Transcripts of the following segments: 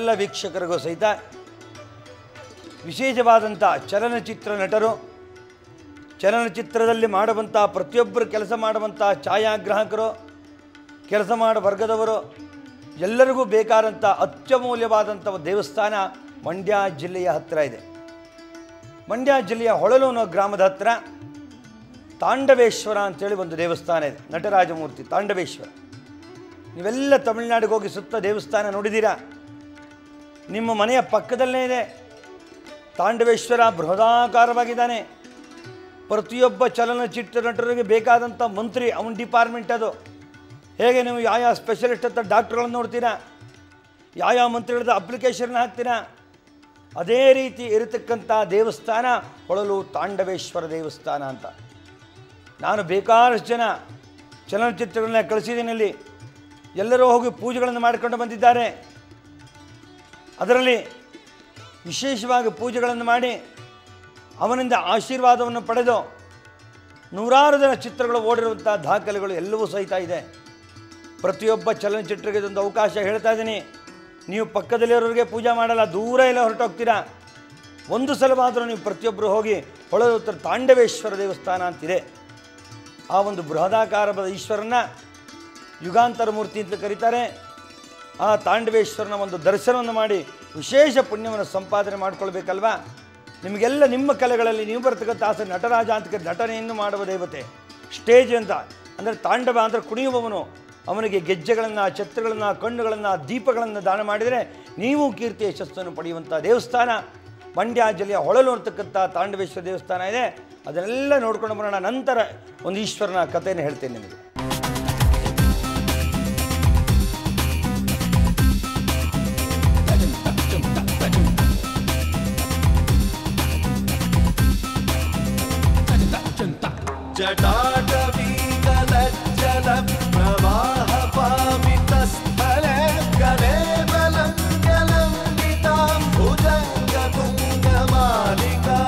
ಎಲ್ಲ ವೀಕ್ಷಕರಿಗೂ ಸಹಿತ ವಿಶೇಷವಾದಂಥ ಚಲನಚಿತ್ರ ನಟರು, ಚಲನಚಿತ್ರದಲ್ಲಿ ಮಾಡುವಂಥ ಪ್ರತಿಯೊಬ್ಬರು ಕೆಲಸ ಮಾಡುವಂಥ ಛಾಯಾಗ್ರಾಹಕರು, ಕೆಲಸ ಮಾಡೋ ವರ್ಗದವರು ಎಲ್ಲರಿಗೂ ಬೇಕಾದಂಥ ಅತ್ಯಮೂಲ್ಯವಾದಂಥ ದೇವಸ್ಥಾನ ಮಂಡ್ಯ ಜಿಲ್ಲೆಯ ಹತ್ತಿರ ಇದೆ. ಮಂಡ್ಯ ಜಿಲ್ಲೆಯ ಹೊಳಲು ಅನ್ನೋ ಗ್ರಾಮದ ಹತ್ತಿರ ತಾಂಡವೇಶ್ವರ ಅಂತೇಳಿ ಒಂದು ದೇವಸ್ಥಾನ ಇದೆ. ನಟರಾಜಮೂರ್ತಿ ತಾಂಡವೇಶ್ವರ. ನೀವೆಲ್ಲ ತಮಿಳುನಾಡಿಗೆ ಹೋಗಿ ಸುತ್ತ ದೇವಸ್ಥಾನ ನೋಡಿದ್ದೀರಾ. ನಿಮ್ಮ ಮನೆಯ ಪಕ್ಕದಲ್ಲೇ ಇದೆ ತಾಂಡವೇಶ್ವರ. ಬೃಹದಾಕಾರವಾಗಿದ್ದಾನೆ. ಪ್ರತಿಯೊಬ್ಬ ಚಲನಚಿತ್ರ ನಟರಿಗೆ ಬೇಕಾದಂಥ ಮಂತ್ರಿ, ಅವನ ಡಿಪಾರ್ಟ್ಮೆಂಟ್ ಅದು. ಹೇಗೆ ನೀವು ಯಾವ ಸ್ಪೆಷಲಿಸ್ಟ್ ಅಂತ ಡಾಕ್ಟ್ರುಗಳನ್ನು ನೋಡ್ತೀರಾ, ಯಾವ ಮಂತ್ರಿಗಳದ್ದು ಅಪ್ಲಿಕೇಶನ್ ಹಾಕ್ತೀರಾ, ಅದೇ ರೀತಿ ಇರತಕ್ಕಂಥ ದೇವಸ್ಥಾನ ಹೊಳಲು ತಾಂಡವೇಶ್ವರ ದೇವಸ್ಥಾನ ಅಂತ. ನಾನು ಬೇಕಾದಷ್ಟು ಜನ ಚಲನಚಿತ್ರಗಳನ್ನ ಕಳಿಸಿದ್ದೀನಿ. ಅಲ್ಲಿ ಎಲ್ಲರೂ ಹೋಗಿ ಪೂಜೆಗಳನ್ನು ಮಾಡಿಕೊಂಡು ಬಂದಿದ್ದಾರೆ. ಅದರಲ್ಲಿ ವಿಶೇಷವಾಗಿ ಪೂಜೆಗಳನ್ನು ಮಾಡಿ ಅವನಿಂದ ಆಶೀರ್ವಾದವನ್ನು ಪಡೆದು ನೂರಾರು ಜನ ಚಿತ್ರಗಳು ಓಡಿರುವಂಥ ದಾಖಲೆಗಳು ಎಲ್ಲವೂ ಸಹಿತ ಇದೆ. ಪ್ರತಿಯೊಬ್ಬ ಚಲನಚಿತ್ರಕ್ಕೆ ಇದೊಂದು ಅವಕಾಶ ಹೇಳ್ತಾ ಇದ್ದೀನಿ. ನೀವು ಪಕ್ಕದಲ್ಲಿರೋರಿಗೆ ಪೂಜೆ ಮಾಡಲ್ಲ, ದೂರ ಎಲ್ಲ ಹೊರಟೋಗ್ತೀರಾ. ಒಂದು ಸಲವಾದರೂ ನೀವು ಪ್ರತಿಯೊಬ್ಬರು ಹೋಗಿ ಹೊಳಲು ತಾಂಡವೇಶ್ವರ ದೇವಸ್ಥಾನ ಅಂತಿದೆ. ಆ ಒಂದು ಬೃಹದಾಕಾರದ ಈಶ್ವರನ ಯುಗಾಂತರ ಮೂರ್ತಿ ಅಂತ ಕರೀತಾರೆ. ಆ ತಾಂಡವೇಶ್ವರನ ಒಂದು ದರ್ಶನವನ್ನು ಮಾಡಿ ವಿಶೇಷ ಪುಣ್ಯವನ್ನು ಸಂಪಾದನೆ ಮಾಡಿಕೊಳ್ಬೇಕಲ್ವ. ನಿಮಗೆಲ್ಲ ನಿಮ್ಮ ಕಲೆಗಳಲ್ಲಿ ನೀವು ಬರ್ತಕ್ಕಂಥ ಆಸೆ ನಟರಾಜ ಅಂತ ನಟನೆಯನ್ನು ಮಾಡುವ ದೇವತೆ. ಸ್ಟೇಜ್ ಅಂತ ಅಂದರೆ ತಾಂಡವ ಅಂದರೆ ಕುಣಿಯುವವನು. ಅವನಿಗೆ ಗೆಜ್ಜೆಗಳನ್ನು, ಛತ್ರಗಳನ್ನು, ಕಣ್ಣುಗಳನ್ನು, ದೀಪಗಳನ್ನು ದಾನ ಮಾಡಿದರೆ ನೀವು ಕೀರ್ತಿ ಯಶಸ್ಸನ್ನು ಪಡೆಯುವಂಥ ದೇವಸ್ಥಾನ ಮಂಡ್ಯ ಜಿಲ್ಲೆಯ ಹೊಳಲು ಅಂತಕ್ಕಂಥ ತಾಂಡವೇಶ್ವರ ದೇವಸ್ಥಾನ ಇದೆ. ಅದನ್ನೆಲ್ಲ ನೋಡ್ಕೊಂಡು ಬರೋಣ. ನಂತರ ಒಂದು ಈಶ್ವರನ ಕಥೆಯನ್ನು ಹೇಳ್ತೇನೆ ನಿಮಗೆ. ಜಟಾಟವೀಗಲಜ್ಜಲ ಪ್ರವಾಹ ಪಾವಿತಸ್ಥಲೆ ಕಲೇಬಲಂ ಜಲಂಬಿತಾಂ ಭುಜಂಗ ತುಂಗ ಮಾಲಿಕಾ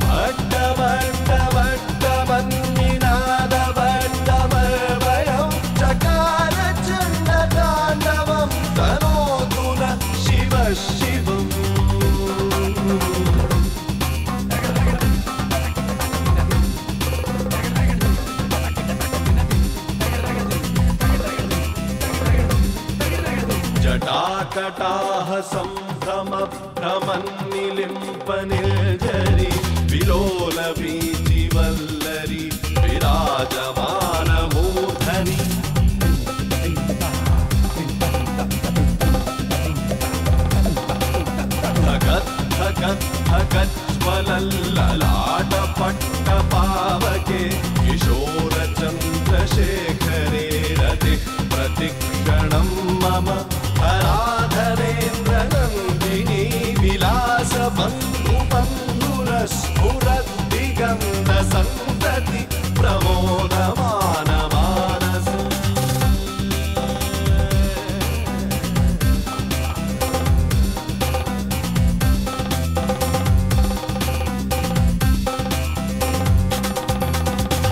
ಭಟ್ಟ ಭಟ್ಟ ಭಟ್ಟ ಬನ್ನಿನಾದ ಭಟ್ಟ ಮರ್ವಯಂ ಚಕಾರ ಚಂಡ ತಾಂಡವಂ ತನೋತುನ ಶಿವ ಶಿವಂ. जटाकटाह संभ्रम भ्रमन्निलिम्पनिर्झरि विलोल वीचिवल्लरी विराजमान मूर्धनि धगत् धगत् धगज्ज्वलल्ललाट पट्ट पावके किशोर चन्द्रशेखरे रतिः प्रतिक्षणं मम धराधरेन्द्र नन्दिनी विलास बन्धु बन्धुरस्फुरद्दिगन्ध सन्तति प्रमोदमान मानस.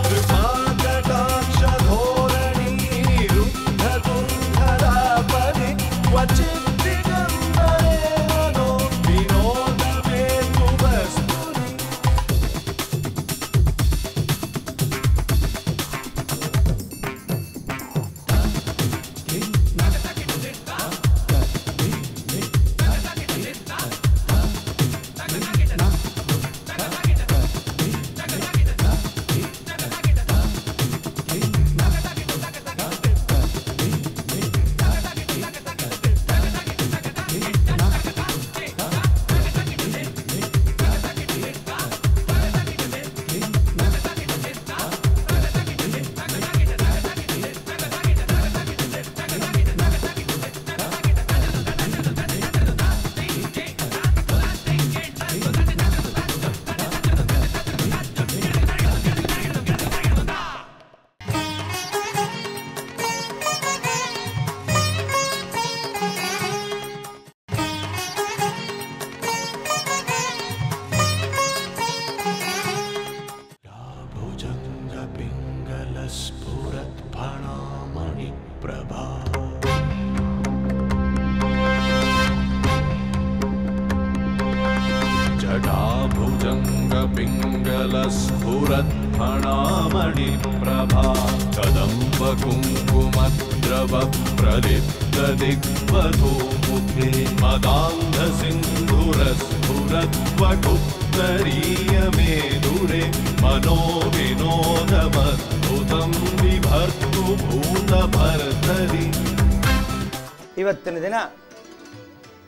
कृपाकटाक्ष धोरणी निरुद्ध दुर्धरा परि स्फुरत्फणामणि प्रभा कदम्ब कुङ्कुमद्रव प्रलिप्त दिग्वधू मुखे मदान्ध सिन्धुरस्फुरद्वगुप्तरीय मेदुरे मनो विनोदमद्भुतं विभर्तु भूतभर्तरि. ಇವತ್ತಿನ ದಿನ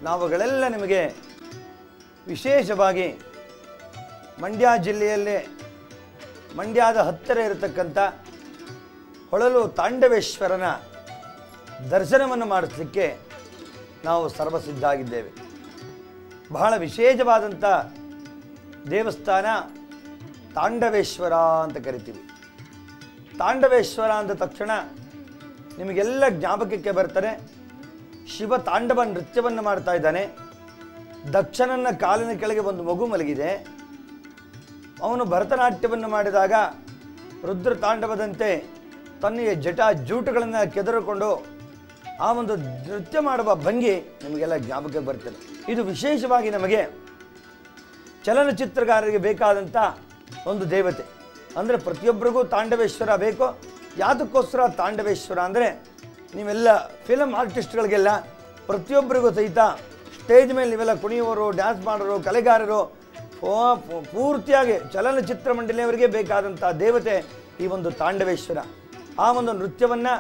ನಾವುಗಳೆಲ್ಲ ನಿಮಗೆ ವಿಶೇಷವಾಗಿ ಮಂಡ್ಯ ಜಿಲ್ಲೆಯಲ್ಲೇ ಮಂಡ್ಯದ ಹತ್ತಿರ ಇರತಕ್ಕಂಥ ಹೊಳಲು ತಾಂಡವೇಶ್ವರನ ದರ್ಶನವನ್ನು ಮಾಡಿಸಲಿಕ್ಕೆ ನಾವು ಸರ್ವಸಿದ್ಧಾಗಿದ್ದೇವೆ. ಬಹಳ ವಿಶೇಷವಾದಂಥ ದೇವಸ್ಥಾನ ತಾಂಡವೇಶ್ವರ ಅಂತ ಕರಿತೀವಿ. ತಾಂಡವೇಶ್ವರ ಅಂದ ತಕ್ಷಣ ನಿಮಗೆಲ್ಲ ಜ್ಞಾಪಕಕ್ಕೆ ಬರ್ತಾರೆ, ಶಿವ ತಾಂಡವ ನೃತ್ಯವನ್ನು ಮಾಡ್ತಾ ಇದ್ದಾನೆ. ದಕ್ಷನನ್ನ ಕಾಲಿನ ಕೆಳಗೆ ಒಂದು ಮಗು ಮಲಗಿದೆ. ಅವನು ಭರತನಾಟ್ಯವನ್ನು ಮಾಡಿದಾಗ ರುದ್ರ ತಾಂಡವದಂತೆ ತನ್ನ ಜಟ ಜೂಟುಗಳನ್ನು ಕೆದರಿಕೊಂಡು ಆ ಒಂದು ನೃತ್ಯ ಮಾಡುವ ಭಂಗಿ ನಿಮಗೆಲ್ಲ ಜ್ಞಾಪಕ ಬರ್ತದೆ. ಇದು ವಿಶೇಷವಾಗಿ ನಮಗೆ ಚಲನಚಿತ್ರಗಾರರಿಗೆ ಬೇಕಾದಂಥ ಒಂದು ದೇವತೆ. ಅಂದರೆ ಪ್ರತಿಯೊಬ್ಬರಿಗೂ ತಾಂಡವೇಶ್ವರ ಬೇಕು. ಯಾತಕ್ಕೋಸ್ಕರ ತಾಂಡವೇಶ್ವರ ಅಂದರೆ ನೀವೆಲ್ಲ ಫಿಲಮ್ ಆರ್ಟಿಸ್ಟ್ಗಳಿಗೆಲ್ಲ ಪ್ರತಿಯೊಬ್ಬರಿಗೂ ಸಹಿತ ಸ್ಟೇಜ್ ಮೇಲೆ ನೀವೆಲ್ಲ ಕುಣಿಯೋರು, ಡ್ಯಾನ್ಸ್ ಮಾಡೋರು, ಕಲೆಗಾರರು ಪೂರ್ತಿಯಾಗಿ ಚಲನಚಿತ್ರ ಮಂಡಳಿಯವರಿಗೆ ಬೇಕಾದಂಥ ದೇವತೆ ಈ ಒಂದು ತಾಂಡವೇಶ್ವರ. ಆ ಒಂದು ನೃತ್ಯವನ್ನು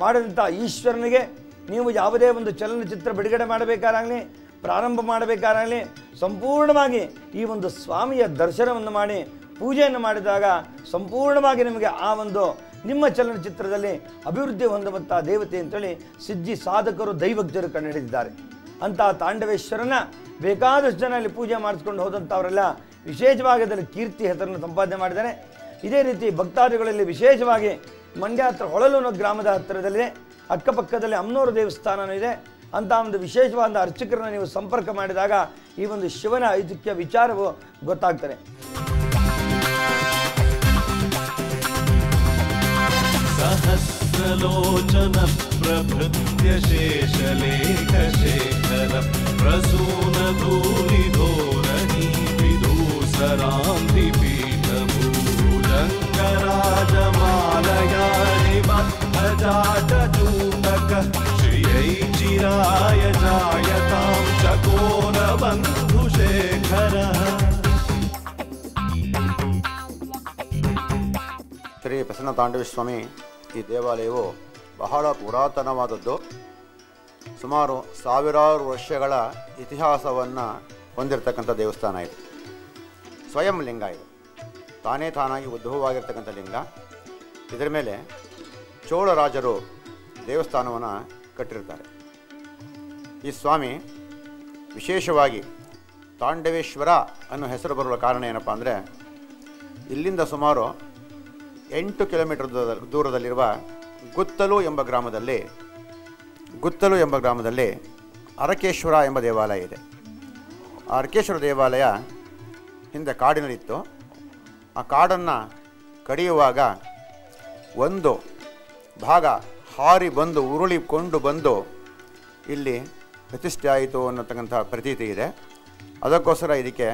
ಮಾಡಿದಂಥ ಈಶ್ವರನಿಗೆ ನೀವು ಯಾವುದೇ ಒಂದು ಚಲನಚಿತ್ರ ಬಿಡುಗಡೆ ಮಾಡಬೇಕಾಗಲಿ, ಪ್ರಾರಂಭ ಮಾಡಬೇಕಾಗಲಿ ಸಂಪೂರ್ಣವಾಗಿ ಈ ಒಂದು ಸ್ವಾಮಿಯ ದರ್ಶನವನ್ನು ಮಾಡಿ ಪೂಜೆಯನ್ನು ಮಾಡಿದಾಗ ಸಂಪೂರ್ಣವಾಗಿ ನಿಮಗೆ ಆ ಒಂದು ನಿಮ್ಮ ಚಲನಚಿತ್ರದಲ್ಲಿ ಅಭಿವೃದ್ಧಿ ಹೊಂದುವಂಥ ದೇವತೆ ಅಂತೇಳಿ ಸಿದ್ಧಿ ಸಾಧಕರು ದೈವಜ್ಞರು ಕಂಡುಹಿಡಿದಿದ್ದಾರೆ. ಅಂಥ ತಾಂಡವೇಶ್ವರನ ಬೇಕಾದಷ್ಟು ಜನ ಅಲ್ಲಿ ಪೂಜೆ ಮಾಡಿಸ್ಕೊಂಡು ಹೋದಂಥವರೆಲ್ಲ ವಿಶೇಷವಾಗಿ ಅದರಲ್ಲಿ ಕೀರ್ತಿ ಹೆಸರನ್ನು ಸಂಪಾದನೆ ಮಾಡಿದ್ದಾರೆ. ಇದೇ ರೀತಿ ಭಕ್ತಾದಿಗಳಲ್ಲಿ ವಿಶೇಷವಾಗಿ ಮಂಡ್ಯ ಹತ್ರ ಹೊಳಲು ಅನ್ನೋ ಗ್ರಾಮದ ಹತ್ತಿರದಲ್ಲಿದೆ, ಅಕ್ಕಪಕ್ಕದಲ್ಲಿ ಅಮ್ಮನೂರು ದೇವಸ್ಥಾನವೂ ಇದೆ. ಅಂಥ ಒಂದು ವಿಶೇಷವಾದ ಅರ್ಚಕರನ್ನು ನೀವು ಸಂಪರ್ಕ ಮಾಡಿದಾಗ ಈ ಒಂದು ಶಿವನ ಐತಿಹ್ಯ ವಿಚಾರವು ಗೊತ್ತಾಗ್ತದೆ. सहस्रलोचन प्रभृत्य शेषलेख शेखर प्रसून धूलिधोरणि विदूसरान्ति पीठभूजङ्गराजमालया निबद्धजाटचूटक श्रियै चिराय जायतां चकोरबन्धुशेखरः. ಶ್ರೀ ಪ್ರಸನ್ನ ತಾಂಡವೇಶ್ವರ ಈ ದೇವಾಲಯವು ಬಹಳ ಪುರಾತನವಾದದ್ದು. ಸುಮಾರು ಸಾವಿರಾರು ವರ್ಷಗಳ ಇತಿಹಾಸವನ್ನು ಹೊಂದಿರತಕ್ಕಂಥ ದೇವಸ್ಥಾನ ಇದು. ಸ್ವಯಂ ಲಿಂಗ ಇದು, ತಾನಾಗಿ ಉದ್ಭವವಾಗಿರ್ತಕ್ಕಂಥ ಲಿಂಗ. ಇದರ ಮೇಲೆ ಚೋಳ ರಾಜರು ದೇವಸ್ಥಾನವನ್ನು ಕಟ್ಟಿರ್ತಾರೆ. ಈ ಸ್ವಾಮಿ ವಿಶೇಷವಾಗಿ ತಾಂಡವೇಶ್ವರ ಅನ್ನೋ ಹೆಸರು ಬರುವ ಕಾರಣ ಏನಪ್ಪ ಅಂದರೆ, ಇಲ್ಲಿಂದ ಸುಮಾರು 8 ಕಿಲೋಮೀಟರ್ ದೂರದಲ್ಲಿರುವ ಗುತ್ತಲು ಎಂಬ ಗ್ರಾಮದಲ್ಲಿ ಅರಕೇಶ್ವರ ಎಂಬ ದೇವಾಲಯ ಇದೆ. ಆ ಅರಕೇಶ್ವರ ದೇವಾಲಯ ಹಿಂದೆ ಕಾಡಿನಲ್ಲಿತ್ತು. ಆ ಕಾಡನ್ನು ಕಡಿಯುವಾಗ ಒಂದು ಭಾಗ ಹಾರಿ ಬಂದು ಉರುಳಿಕೊಂಡು ಬಂದು ಇಲ್ಲಿ ಪ್ರತಿಷ್ಠೆ ಆಯಿತು ಅನ್ನತಕ್ಕಂಥ ಪ್ರತೀತಿ ಇದೆ. ಅದಕ್ಕೋಸ್ಕರ ಇದಕ್ಕೆ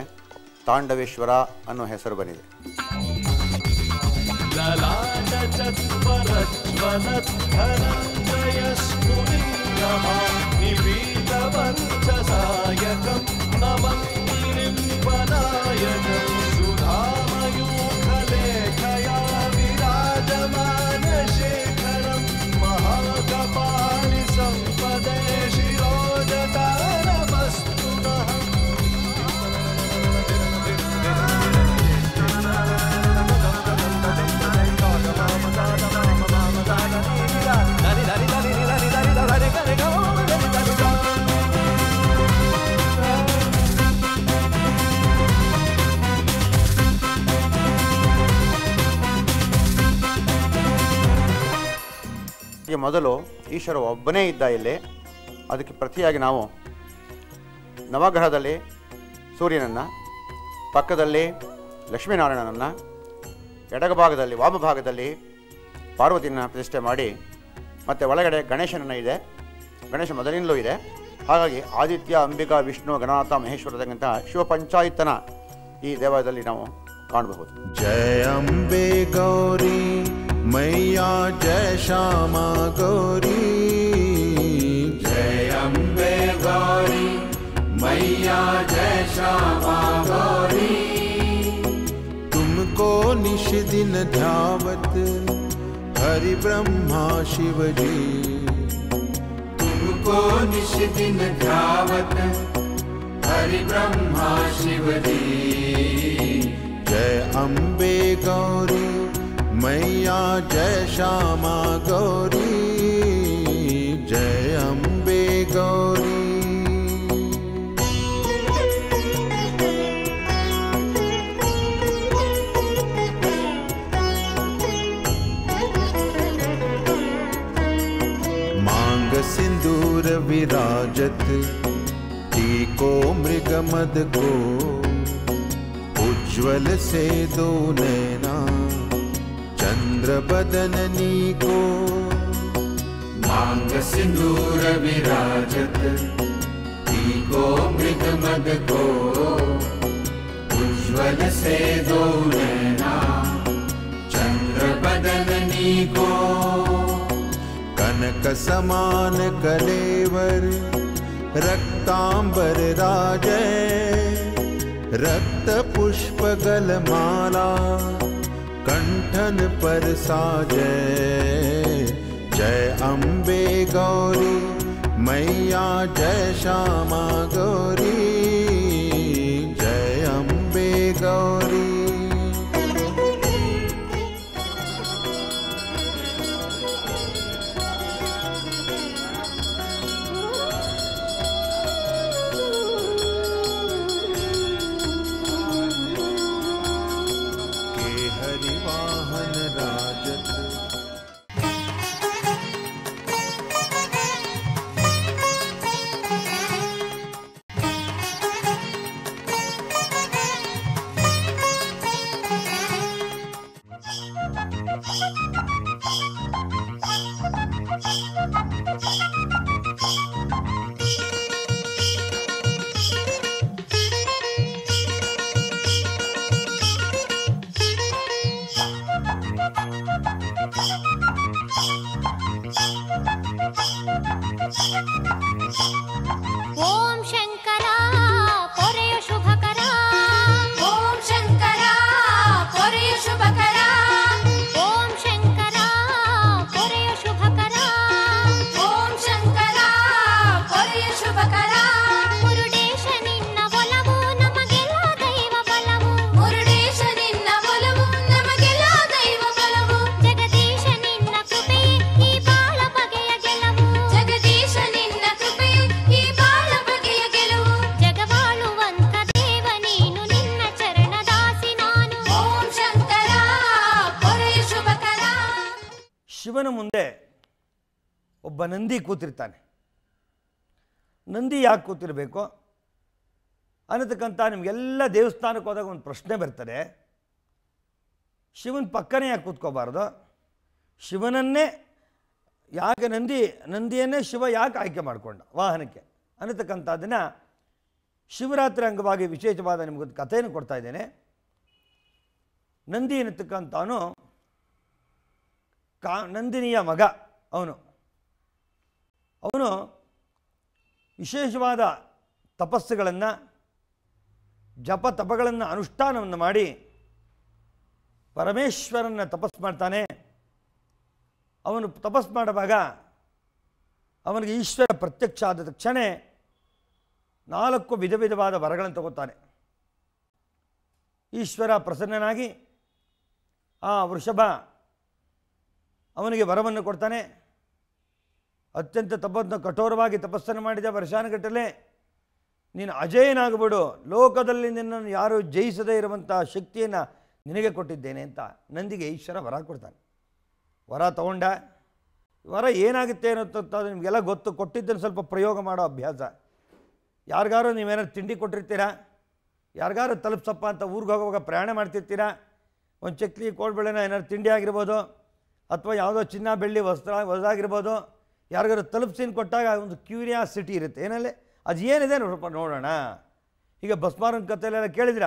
ತಾಂಡವೇಶ್ವರ ಅನ್ನೋ ಹೆಸರು ಬಂದಿದೆ. ಮೊದಲು ಈಶ್ವರ ಒಬ್ಬನೇ ಇದ್ದ ಇಲ್ಲಿ. ಅದಕ್ಕೆ ಪ್ರತಿಯಾಗಿ ನಾವು ನವಗ್ರಹದಲ್ಲಿ ಸೂರ್ಯನನ್ನು, ಪಕ್ಕದಲ್ಲಿ ಲಕ್ಷ್ಮೀನಾರಾಯಣನನ್ನು, ಎಡಗಭಾಗದಲ್ಲಿ ವಾಮಭಾಗದಲ್ಲಿ ಪಾರ್ವತಿಯನ್ನು ಪ್ರತಿಷ್ಠೆ ಮಾಡಿ, ಮತ್ತು ಒಳಗಡೆ ಗಣೇಶನನ್ನು ಇದೆ. ಗಣೇಶ ಮೊದಲಿನಲ್ಲೂ ಇದೆ. ಹಾಗಾಗಿ ಆದಿತ್ಯ, ಅಂಬಿಕಾ, ವಿಷ್ಣು, ಗಣನಾಥ, ಮಹೇಶ್ವರದಂಥ ಶಿವಪಂಚಾಯತನ ಈ ದೇವಾಲಯದಲ್ಲಿ ನಾವು ಕಾಣಬಹುದು. जय अम्बे गौरी मैया जय श्यामा गौरी, जय अम्बे गौरी मैया जय श्यामा गौरी, तुमको निश दिन ध्यावत हरि ब्रह्मा शिव जी, तुमको निश दिन ध्यावत हरि ब्रह्मा शिव जी, जय अम्बे गौरी मैया जय श्यामा गौरी, जय अम्बे गौरी. मांग सिंदूर विराजत टीको मृग मद को, उज्ज्वल से दो नैना चंद्र बदननी को, मांग सिंदूर विराजत टीको मृग मद को, उज्ज्वल से दो नैना चंद्र बदननी को, कनक समान कलेवर रक्तांबर राजय, रक्त पुष्प गलमाला कंठन पर साजय, जय अम्बे गौरी मैया जय श्यामा गौरी, जय अम्बे गौरी. ಓಂ ಶಂಕರ ಪೊರೆಯ ಶುಭಕರ, ಓಂ ಶಂಕರ ಪೊರೆಯ ಶುಭಕರ, ಓಂ ಶಂಕರ ಪೊರೆಯ ಶುಭಕರ, ಓಂ ಶಂಕರ ಪೊರೆಯ ಶುಭಕರ, ಮುರುಡೇಶ ನಿನ್ನ ಒಲವು ನಮಗೆಲ್ಲ ದೈವ ಬಲವು, ಮುರುಡೇಶ ನಿನ್ನ ಒಲವು ನಮಗೆಲ್ಲ ದೈವ ಬಲವು, ಜಗದೀಶ ನಿನ್ನ ಕೃಪೆ ಈ ಬಾಳ ಬಗೆಯ ಗೆಲವು, ಜಗದೀಶ ನಿನ್ನ ಕೃಪೆ ಈ ಬಾಳ ಬಗೆಯ ಗೆಲುವು, ಜಗವಾಳುವಂತ ದೇವ ನೀನು ನಿನ್ನ ಚರಣದಾಸಿ ನಾನು, ಓಂ ಶಂಕರ ಪೊರೆಯ ಶುಭಕರ. ಶಿವನ ಮುಂದೆ ಒಬ್ಬ ನಂದಿ ಕೂತಿರ್ತಾನೆ. ನಂದಿ ಯಾಕೆ ಕೂತಿರಬೇಕು ಅನ್ನತಕ್ಕಂಥ ನಿಮಗೆಲ್ಲ ದೇವಸ್ಥಾನಕ್ಕೆ ಹೋದಾಗ ಒಂದು ಪ್ರಶ್ನೆ ಬರ್ತದೆ. ಶಿವನ ಪಕ್ಕನೇ ಯಾಕೆ ಕೂತ್ಕೋಬಾರ್ದು? ಶಿವನನ್ನೇ ಯಾಕೆ ನಂದಿಯನ್ನೇ ಶಿವ ಯಾಕೆ ಆಯ್ಕೆ ಮಾಡಿಕೊಂಡ ವಾಹನಕ್ಕೆ ಅನ್ನತಕ್ಕಂಥದ್ದನ್ನು ಶಿವರಾತ್ರಿ ಅಂಗವಾಗಿ ವಿಶೇಷವಾದ ನಿಮಗೊಂದು ಕಥೆಯನ್ನು ಕೊಡ್ತಾ ಇದ್ದೇನೆ. ನಂದಿ ಅನ್ನತಕ್ಕಂಥವನು ನಂದಿನಿಯ ಮಗ. ಅವನು ವಿಶೇಷವಾದ ತಪಸ್ಸುಗಳನ್ನು ಜಪ ತಪಗಳನ್ನು ಅನುಷ್ಠಾನವನ್ನು ಮಾಡಿ ಪರಮೇಶ್ವರನ ತಪಸ್ಸು ಮಾಡ್ತಾನೆ. ಅವನು ತಪಸ್ಸು ಮಾಡುವಾಗ ಅವನಿಗೆ ಈಶ್ವರ ಪ್ರತ್ಯಕ್ಷ ಆದ ತಕ್ಷಣ 4 ವಿಧ ವಿಧವಾದ ವರಗಳನ್ನು ತಗೋತಾನೆ. ಈಶ್ವರ ಪ್ರಸನ್ನನಾಗಿ ಆ ವೃಷಭ ಅವನಿಗೆ ವರವನ್ನು ಕೊಡ್ತಾನೆ. ಅತ್ಯಂತ ಕಠೋರವಾಗಿ ತಪಸ್ಸನ್ನು ಮಾಡಿದ ವರ್ಷಾನುಗಟ್ಟಲೆ ನೀನು ಅಜೇಯನಾಗ್ಬಿಡು, ಲೋಕದಲ್ಲಿ ನಿನ್ನನ್ನು ಯಾರೂ ಜಯಿಸದೇ ಇರುವಂಥ ಶಕ್ತಿಯನ್ನು ನಿನಗೆ ಕೊಟ್ಟಿದ್ದೇನೆ ಅಂತ ನಂದಿಗೆ ಈಶ್ವರ ವರ ಕೊಡ್ತಾನೆ. ವರ ತಗೊಂಡ ವರ ಏನಾಗುತ್ತೆ ಅನ್ನೋದು ನಿಮಗೆಲ್ಲ ಗೊತ್ತು. ಕೊಟ್ಟಿದ್ದನ್ನು ಸ್ವಲ್ಪ ಪ್ರಯೋಗ ಮಾಡೋ ಅಭ್ಯಾಸ. ಯಾರಿಗಾರು ನೀವೇನಾದ್ರು ತಿಂಡಿ ಕೊಟ್ಟಿರ್ತೀರಾ, ಯಾರಿಗಾರು ತಲುಪ್ಸಪ್ಪ ಅಂತ ಊರಿಗೆ ಹೋಗುವಾಗ ಪ್ರಯಾಣ ಮಾಡ್ತಿರ್ತೀರಾ, ಒಂದು ಚಕ್ಲಿ ಕೋಡ್ಬೇಳೆನ ಏನಾದ್ರು ತಿಂಡಿ ಆಗಿರ್ಬೋದು, ಅಥವಾ ಯಾವುದೋ ಚಿನ್ನ ಬೆಳ್ಳಿ ಹೊಸದಾಗಿರ್ಬೋದು, ಯಾರಿಗಾರು ತಲುಪ್ಸಿನ ಕೊಟ್ಟಾಗ ಒಂದು ಕ್ಯೂರಿಯಾಸಿಟಿ ಇರುತ್ತೆ. ಏನಲ್ಲಿ ಅದು ಏನಿದೆ ನೋಡೋಣ. ಈಗ ಭಸ್ಮಾರನ ಕಥೆಯಲ್ಲೆಲ್ಲ ಕೇಳಿದಿರ,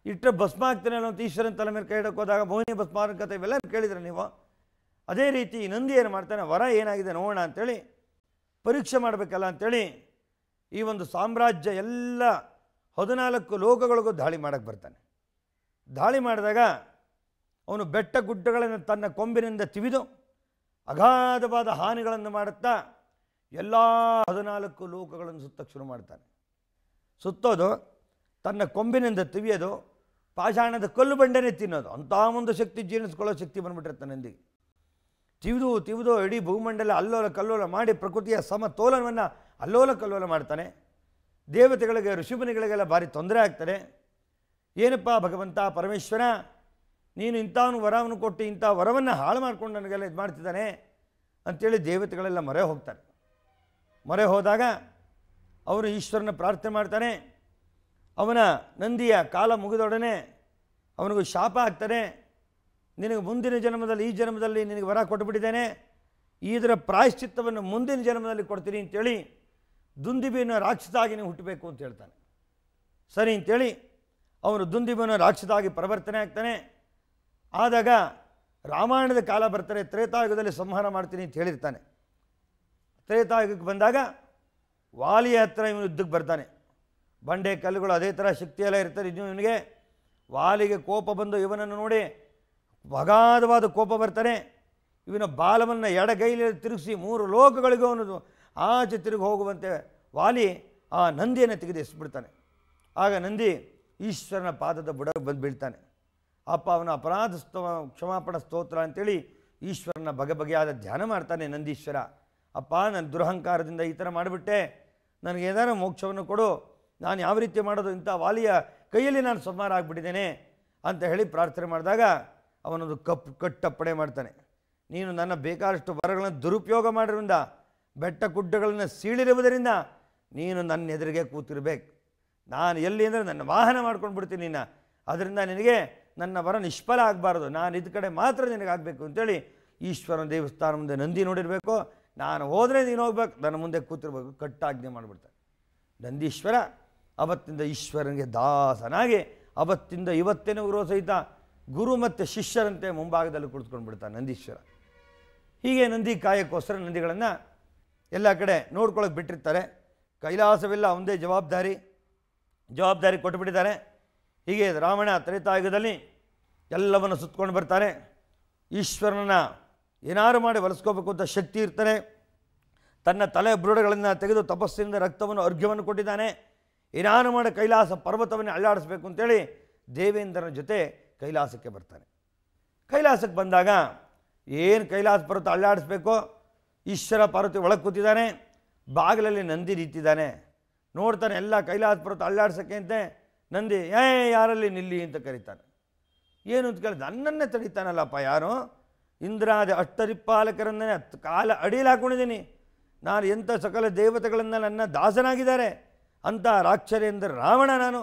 ಇಟ್ಟರೆ ಭಸ್ಮ ಆಗ್ತಾನೆ ಅನ್ನೋ ಅಂತ ಈಶ್ವರನ ತಲೆ ಮೇಲೆ ಕೈ ಇಡಕ್ಕೆ ಹೋದಾಗ ಮೋಹಿನಿ ಭಸ್ಮ ಕಥೆ ಇವೆಲ್ಲ ಕೇಳಿದ್ರೆ ನೀವು. ಅದೇ ರೀತಿ ನಂದಿ ಏನು ಮಾಡ್ತಾನೆ, ವರ ಏನಾಗಿದೆ ನೋಡೋಣ ಅಂಥೇಳಿ ಪರೀಕ್ಷೆ ಮಾಡಬೇಕಲ್ಲ ಅಂಥೇಳಿ ಈ ಒಂದು ಸಾಮ್ರಾಜ್ಯ ಎಲ್ಲ 14 ಲೋಕಗಳಿಗೂ ದಾಳಿ ಮಾಡೋಕ್ಕೆ ಬರ್ತಾನೆ. ದಾಳಿ ಮಾಡಿದಾಗ ಅವನು ಬೆಟ್ಟ ಗುಡ್ಡಗಳನ್ನು ತನ್ನ ಕೊಂಬಿನಿಂದ ತಿವಿದು ಅಗಾಧವಾದ ಹಾನಿಗಳನ್ನು ಮಾಡುತ್ತಾ ಎಲ್ಲ 14 ಲೋಕಗಳನ್ನು ಸುತ್ತಕ್ಕೆ ಶುರು ಮಾಡ್ತಾನೆ. ಸುತ್ತೋದು, ತನ್ನ ಕೊಂಬಿನಿಂದ ತಿವಿಯೋದು, ಪಾಷಾಣದ ಕಲ್ಲು ಬಂಡೆನೇ ತಿನ್ನೋದು, ಅಂಥ ಒಂದು ಶಕ್ತಿ, ಜೀರ್ಣಿಸ್ಕೊಳ್ಳೋ ಶಕ್ತಿ ಬಂದುಬಿಟ್ಟಿರುತ್ತೆ ನಂದಿಗೆ. ತಿವಿದು ಇಡೀ ಭೂಮಂಡಲ ಅಲ್ಲೋಲ ಕಲ್ಲೋಲ ಮಾಡಿ ಪ್ರಕೃತಿಯ ಸಮತೋಲನವನ್ನು ಅಲ್ಲೋಲ ಕಲ್ಲೋಲ ಮಾಡ್ತಾನೆ. ದೇವತೆಗಳಿಗೆ, ಋಷಿಮುನಿಗಳಿಗೆಲ್ಲ ಭಾರಿ ತೊಂದರೆ ಆಗ್ತದೆ. ಏನಪ್ಪ ಭಗವಂತ ಪರಮೇಶ್ವರ, ನೀನು ಇಂಥವನು ವರವನ್ನು ಕೊಟ್ಟು ಇಂಥ ವರವನ್ನು ಹಾಳು ಮಾಡ್ಕೊಂಡು ನನಗೆಲ್ಲ ಇದು ಮಾಡ್ತಿದ್ದಾನೆ ಅಂಥೇಳಿ ದೇವತೆಗಳೆಲ್ಲ ಮೊರೆ ಹೋಗ್ತಾರೆ. ಮೊರೆ ಹೋದಾಗ ಅವರು ಈಶ್ವರನ ಪ್ರಾರ್ಥನೆ ಮಾಡ್ತಾನೆ. ಅವನ ನಂದಿಯ ಕಾಲ ಮುಗಿದೊಡನೆ ಅವನಿಗೂ ಶಾಪ ಆಗ್ತಾನೆ. ನಿನಗೆ ಮುಂದಿನ ಜನ್ಮದಲ್ಲಿ, ಈ ಜನ್ಮದಲ್ಲಿ ನಿನಗೆ ವರ ಕೊಟ್ಟುಬಿಟ್ಟಿದ್ದೇನೆ, ಇದರ ಪ್ರಾಯಶ್ಚಿತ್ತವನ್ನು ಮುಂದಿನ ಜನ್ಮದಲ್ಲಿ ಕೊಡ್ತೀನಿ ಅಂತೇಳಿ ದುಂದಿಬಿನ ರಾಕ್ಷಸಾಗಿ ನೀವು ಹುಟ್ಟಬೇಕು ಅಂತ ಹೇಳ್ತಾನೆ. ಸರಿ ಅಂತೇಳಿ ಅವನು ದುಂದಿಬಿನ ರಾಕ್ಷಸಾಗಿ ಪರಿವರ್ತನೆ ಆಗ್ತಾನೆ. ಆದಾಗ ರಾಮಾಯಣದ ಕಾಲ ಬರ್ತಾರೆ, ತ್ರೇತಾಯುಗದಲ್ಲಿ ಸಂಹಾರ ಮಾಡ್ತೀನಿ ಅಂತ ಹೇಳಿರ್ತಾನೆ. ತ್ರೇತಾಯುಗಕ್ಕೆ ಬಂದಾಗ ವಾಲಿಯ ಹತ್ರ ಇವನು ಯುದ್ಧಕ್ಕೆ ಬರ್ತಾನೆ. ಬಂಡೆ ಕಲ್ಲುಗಳು ಅದೇ ಥರ ಶಕ್ತಿಯೆಲ್ಲ ಇರ್ತಾರೆ. ಇನ್ನು ಇವನಿಗೆ ವಾಲಿಗೆ ಕೋಪ ಬಂದು ಇವನನ್ನು ನೋಡಿ ಅಗಾಧವಾದ ಕೋಪ ಬರ್ತಾನೆ. ಇವನ ಬಾಲವನ್ನು ಎಡಗೈಲಿ ತಿರುಗಿಸಿ 3 ಲೋಕಗಳಿಗೂ ಅವನು ಆಚೆ ತಿರುಗಿ ಹೋಗುವಂತೆ ವಾಲಿ ಆ ನಂದಿಯನ್ನು ತೆಗೆದು ಎಸ್ಬಿಡ್ತಾನೆ. ಆಗ ನಂದಿ ಈಶ್ವರನ ಪಾದದ ಬುಡಕ್ಕೆ ಬಂದು ಬೀಳ್ತಾನೆ. ಅಪ್ಪ ಅವನ ಅಪರಾಧ ಕ್ಷಮಾಪಣ ಸ್ತೋತ್ರ ಅಂತೇಳಿ ಈಶ್ವರನ ಬಗೆಬಗೆಯಾದ ಧ್ಯಾನ ಮಾಡ್ತಾನೆ ನಂದೀಶ್ವರ. ಅಪ್ಪ, ನಾನು ದುರಹಂಕಾರದಿಂದ ಈ ಥರ ಮಾಡಿಬಿಟ್ಟೆ, ನನಗೆ ಏನಾರು ಮೋಕ್ಷವನ್ನು ಕೊಡು, ನಾನು ಯಾವ ರೀತಿ ಮಾಡೋದು, ಇಂಥ ವಾಲಿಯ ಕೈಯಲ್ಲಿ ನಾನು ಸಂಹಾರ ಆಗಿಬಿಟ್ಟಿದ್ದೇನೆ ಅಂತ ಹೇಳಿ ಪ್ರಾರ್ಥನೆ ಮಾಡಿದಾಗ ಅವನೊಂದು ಕಟ್ಟಪ್ಪಣೆ ಮಾಡ್ತಾನೆ. ನೀನು ನನ್ನ ಬೇಕಾದಷ್ಟು ವರಗಳನ್ನು ದುರುಪಯೋಗ ಮಾಡಿರೋದ್ರಿಂದ, ಬೆಟ್ಟ ಗುಡ್ಡಗಳನ್ನು ಸೀಳಿರುವುದರಿಂದ ನೀನು ನನ್ನ ಎದುರಿಗೆ ಕೂತಿರ್ಬೇಕು. ನಾನು ಎಲ್ಲಿ ಅಂದರೆ ನನ್ನ ವಾಹನ ಮಾಡ್ಕೊಂಡು ಬಿಡ್ತೀನಿ ನಿನ್ನ, ಅದರಿಂದ ನಿನಗೆ ನನ್ನ ವರ ನಿಷ್ಫಲ ಆಗಬಾರ್ದು, ನಾನು ಇದ್ದ ಕಡೆ ಮಾತ್ರ ನಿನಗಾಗಬೇಕು ಅಂತೇಳಿ ಈಶ್ವರನ ದೇವಸ್ಥಾನ ಮುಂದೆ ನಂದಿ ನೋಡಿರಬೇಕು. ನಾನು ಹೋದರೆ ನೀನು ಹೋಗ್ಬೇಕು, ನನ್ನ ಮುಂದೆ ಕೂತಿರ್ಬೇಕು, ಕಟ್ಟಾಜ್ಞೆ ಮಾಡಿಬಿಡ್ತಾನೆ. ನಂದೀಶ್ವರ ಅವತ್ತಿಂದ ಈಶ್ವರನಿಗೆ ದಾಸನಾಗಿ ಅವತ್ತಿಂದ ಇವತ್ತಿನವರೂ ಸಹಿತ ಗುರು ಮತ್ತು ಶಿಷ್ಯರಂತೆ ಮುಂಭಾಗದಲ್ಲಿ ಕುಳಿತುಕೊಂಡು ಬಿಡ್ತಾನೆ ನಂದೀಶ್ವರ. ಹೀಗೆ ನಂದಿ ಕಾಯಕ್ಕೋಸ್ಕರ ನಂದಿಗಳನ್ನು ಎಲ್ಲ ಕಡೆ ನೋಡ್ಕೊಳ್ಳೋಕೆ ಬಿಟ್ಟಿರ್ತಾರೆ. ಕೈಲಾಸವೆಲ್ಲ ಒಂದೇ ಜವಾಬ್ದಾರಿ ಕೊಟ್ಟುಬಿಟ್ಟಿದ್ದಾರೆ. ಹೀಗೆ ರಾವಣ ತ್ರೇತಾಯುಗದಲ್ಲಿ ಎಲ್ಲವನ್ನು ಸುತ್ತಕೊಂಡು ಬರ್ತಾರೆ. ಈಶ್ವರನ ಏನಾರು ಮಾಡಿ ಒಲಿಸ್ಕೋಬೇಕು ಅಂತ ಶಕ್ತಿ ಇರ್ತಾನೆ. ತನ್ನ ತಲೆ ಬುರುಡೆಗಳನ್ನು ತೆಗೆದು ತಪಸ್ಸಿನಿಂದ ರಕ್ತವನ್ನು ಅರ್ಘ್ಯವನ್ನು ಕೊಟ್ಟಿದ್ದಾನೆ. ಏನಾರು ಮಾಡಿ ಕೈಲಾಸ ಪರ್ವತವನ್ನು ಅಳ್ಳಾಡಿಸ್ಬೇಕು ಅಂತೇಳಿ ದೇವೇಂದ್ರನ ಜೊತೆ ಕೈಲಾಸಕ್ಕೆ ಬರ್ತಾನೆ. ಕೈಲಾಸಕ್ಕೆ ಬಂದಾಗ ಏನು ಕೈಲಾಸ ಪರ್ವತ ಅಳ್ಳಾಡಿಸ್ಬೇಕು, ಈಶ್ವರ ಪಾರ್ವತಿ ಒಳಗೆ ಕೂತಿದ್ದಾನೆ, ಬಾಗಿಲಲ್ಲಿ ನಂದಿ ನಿಂತಿದ್ದಾನೆ. ನೋಡ್ತಾನೆ ಎಲ್ಲ ಕೈಲಾಸ ಪರ್ವತ ಅಳ್ಳಾಡ್ಸೋಕ್ಕೆ ಅಂತ ನಂದಿ ಯಾರಲ್ಲಿ ನಿಲ್ಲಿ ಅಂತ ಕರೀತಾನೆ. ಏನು ಅಂತ ಕೇಳಿದ, ನನ್ನನ್ನೇ ತಡೀತಾನಲ್ಲಪ್ಪ ಯಾರು, ಇಂದ್ರಾದಿ ಅಷ್ಟದಿಕ್ಪಾಲಕರನ್ನೇ ಕಾಲ ಅಡಿಯಲ್ಲಿ ಹಾಕ್ಕೊಂಡಿದ್ದೀನಿ, ನಾನು ಎಂಥ ಸಕಲ ದೇವತೆಗಳನ್ನು ನನ್ನ ದಾಸನಾಗಿದ್ದಾರೆ ಅಂತ ರಾಕ್ಷರೇಂದ್ರ ರಾವಣ ನಾನು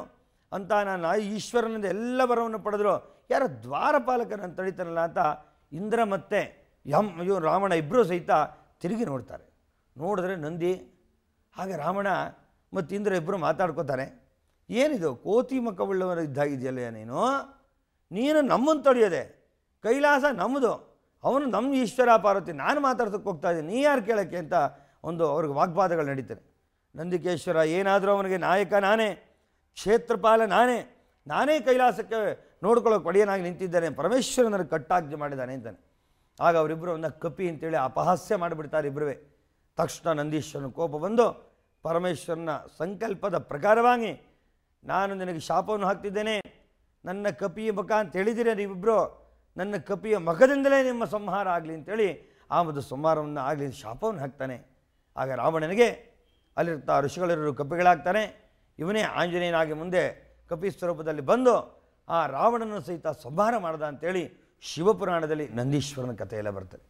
ಅಂತ ನಾನು ಈಶ್ವರನಿಂದ ಎಲ್ಲ ವರವನ್ನು ಪಡೆದ್ರು, ಯಾರ ದ್ವಾರಪಾಲಕರನ್ನು ತಡೀತಾನಲ್ಲ ಅಂತ ಇಂದ್ರ ಮತ್ತು ಇವರು ರಾವಣ ಇಬ್ಬರೂ ಸಹಿತ ತಿರುಗಿ ನೋಡ್ತಾರೆ. ನೋಡಿದ್ರೆ ನಂದಿ, ಹಾಗೆ ರಾವಣ ಮತ್ತು ಇಂದ್ರ ಇಬ್ಬರು ಮಾತಾಡ್ಕೋತಾರೆ. ಏನಿದು ಕೋತಿ ಮುಖವುಳ್ಳವರ ಇದ್ದಾಗಿದೆಯಲ್ಲ ನೀನು ನಮ್ಮನ್ನು ತಡೆಯೋದೆ, ಕೈಲಾಸ ನಮ್ಮದು, ಅವನು ನಮ್ಮ ಈಶ್ವರ ಪಾರ್ವತಿ, ನಾನು ಮಾತಾಡ್ಸೋಕ್ಕೆ ಹೋಗ್ತಾ ಇದ್ದೀನಿ, ನೀ ಯಾರು ಕೇಳೋಕ್ಕೆ ಅಂತ ಒಂದು ಅವ್ರಿಗೆ ವಾಗ್ವಾದಗಳು ನಡೀತಾರೆ. ನಂದಿಕೇಶ್ವರ ಏನಾದರೂ ಅವನಿಗೆ ನಾಯಕ ನಾನೇ, ಕ್ಷೇತ್ರಪಾಲ ನಾನೇ ಕೈಲಾಸಕ್ಕೆ ನೋಡ್ಕೊಳ್ಳೋಕೆ ಒಡೆಯನಾಗಿ ನಿಂತಿದ್ದಾನೆ, ಪರಮೇಶ್ವರ ನನಗೆ ಕಟ್ಟಾಜ್ಞೆ ಮಾಡಿದ್ದಾನೆ ಅಂತಾನೆ. ಆಗ ಅವರಿಬ್ಬರು ಅವನ್ನ ಕಪಿ ಅಂತೇಳಿ ಅಪಹಾಸ್ಯ ಮಾಡಿಬಿಡ್ತಾರೆ ಇಬ್ಬರುವೇ. ತಕ್ಷಣ ನಂದೀಶ್ವರನ ಕೋಪ ಬಂದು ಪರಮೇಶ್ವರನ ಸಂಕಲ್ಪದ ಪ್ರಕಾರವಾಗಿ ನಾನು ನಿನಗೆ ಶಾಪವನ್ನು ಹಾಕ್ತಿದ್ದೇನೆ, ನನ್ನ ಕಪಿಯ ಮುಖ ಅಂತ ಹೇಳಿದ್ದೀರ ನೀವಿಬ್ಬರು, ನನ್ನ ಕಪಿಯ ಮುಖದಿಂದಲೇ ನಿಮ್ಮ ಸಂಹಾರ ಆಗಲಿ ಅಂತೇಳಿ ಆ ಒಂದು ಸಂಹಾರವನ್ನು ಆಗಲಿ ಶಾಪವನ್ನು ಹಾಕ್ತಾನೆ. ಆಗ ರಾವಣನಿಗೆ ಅಲ್ಲಿರ್ತಾ ಋಷಿಗಳೆಲ್ಲರೂ ಕಪಿಗಳಾಗ್ತಾನೆ. ಇವನೇ ಆಂಜನೇಯನಾಗಿ ಮುಂದೆ ಕಪಿ ಸ್ವರೂಪದಲ್ಲಿ ಬಂದು ಆ ರಾವಣನ ಸಹಿತ ಸಂಹಾರ ಮಾಡ್ದ ಅಂತೇಳಿ ಶಿವಪುರಾಣದಲ್ಲಿ ನಂದೀಶ್ವರನ ಕಥೆಯೆಲ್ಲ ಬರ್ತದೆ.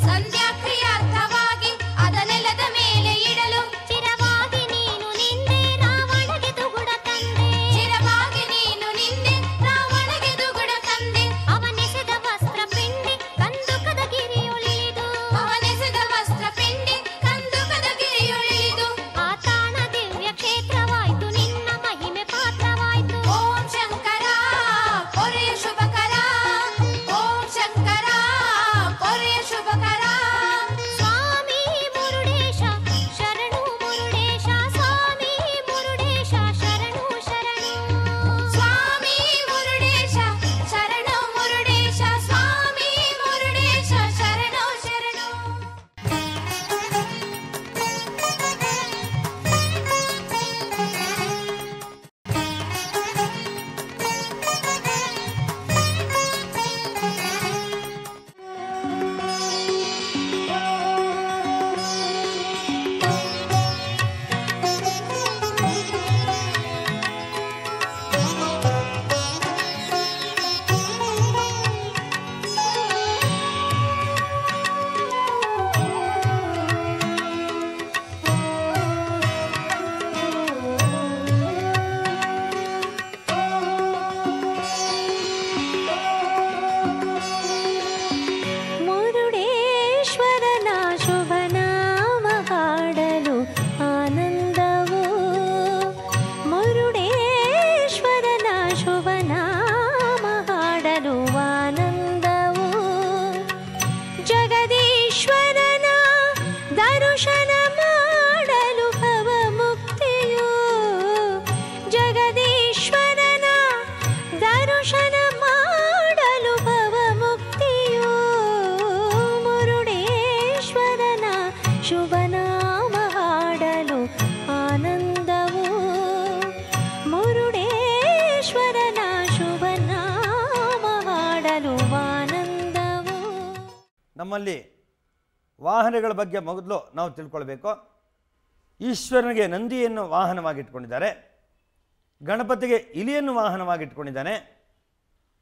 ಸಂಧ್ಯಾಕ್ರಿಯಾರ್ಥವಾಗಿ ಅದ ನೆಲದ ಮೇಲೆ ಇಡಲು ಚಿರವಾಗಿ ನೀನು ನಿಂದೆ ಜಗದೀಶ್ವರನ ದರ್ಶನ ಮಾಡಲು ಭವ ಮುಕ್ತಿಯು ಜಗದೀಶ್ವರನ ದರ್ಶನ ಮಾಡಲು ಭವ ಮುಕ್ತಿಯು ಮುರುಡೇಶ್ವರನ ಶುಭನಾಮ ಹಾಡಲು ಆನಂದವು ಮುರುಡೇಶ್ವರನ ಶುಭನಾಮ ಹಾಡಲು ಆನಂದವು. ನಮ್ಮಲ್ಲಿ ವಾಹನಗಳ ಬಗ್ಗೆ ಮೊದಲು ನಾವು ತಿಳ್ಕೊಳ್ಬೇಕು. ಈಶ್ವರನಿಗೆ ನಂದಿಯನ್ನು ವಾಹನವಾಗಿಟ್ಕೊಂಡಿದ್ದಾರೆ, ಗಣಪತಿಗೆ ಇಲಿಯನ್ನು ವಾಹನವಾಗಿಟ್ಕೊಂಡಿದ್ದಾನೆ,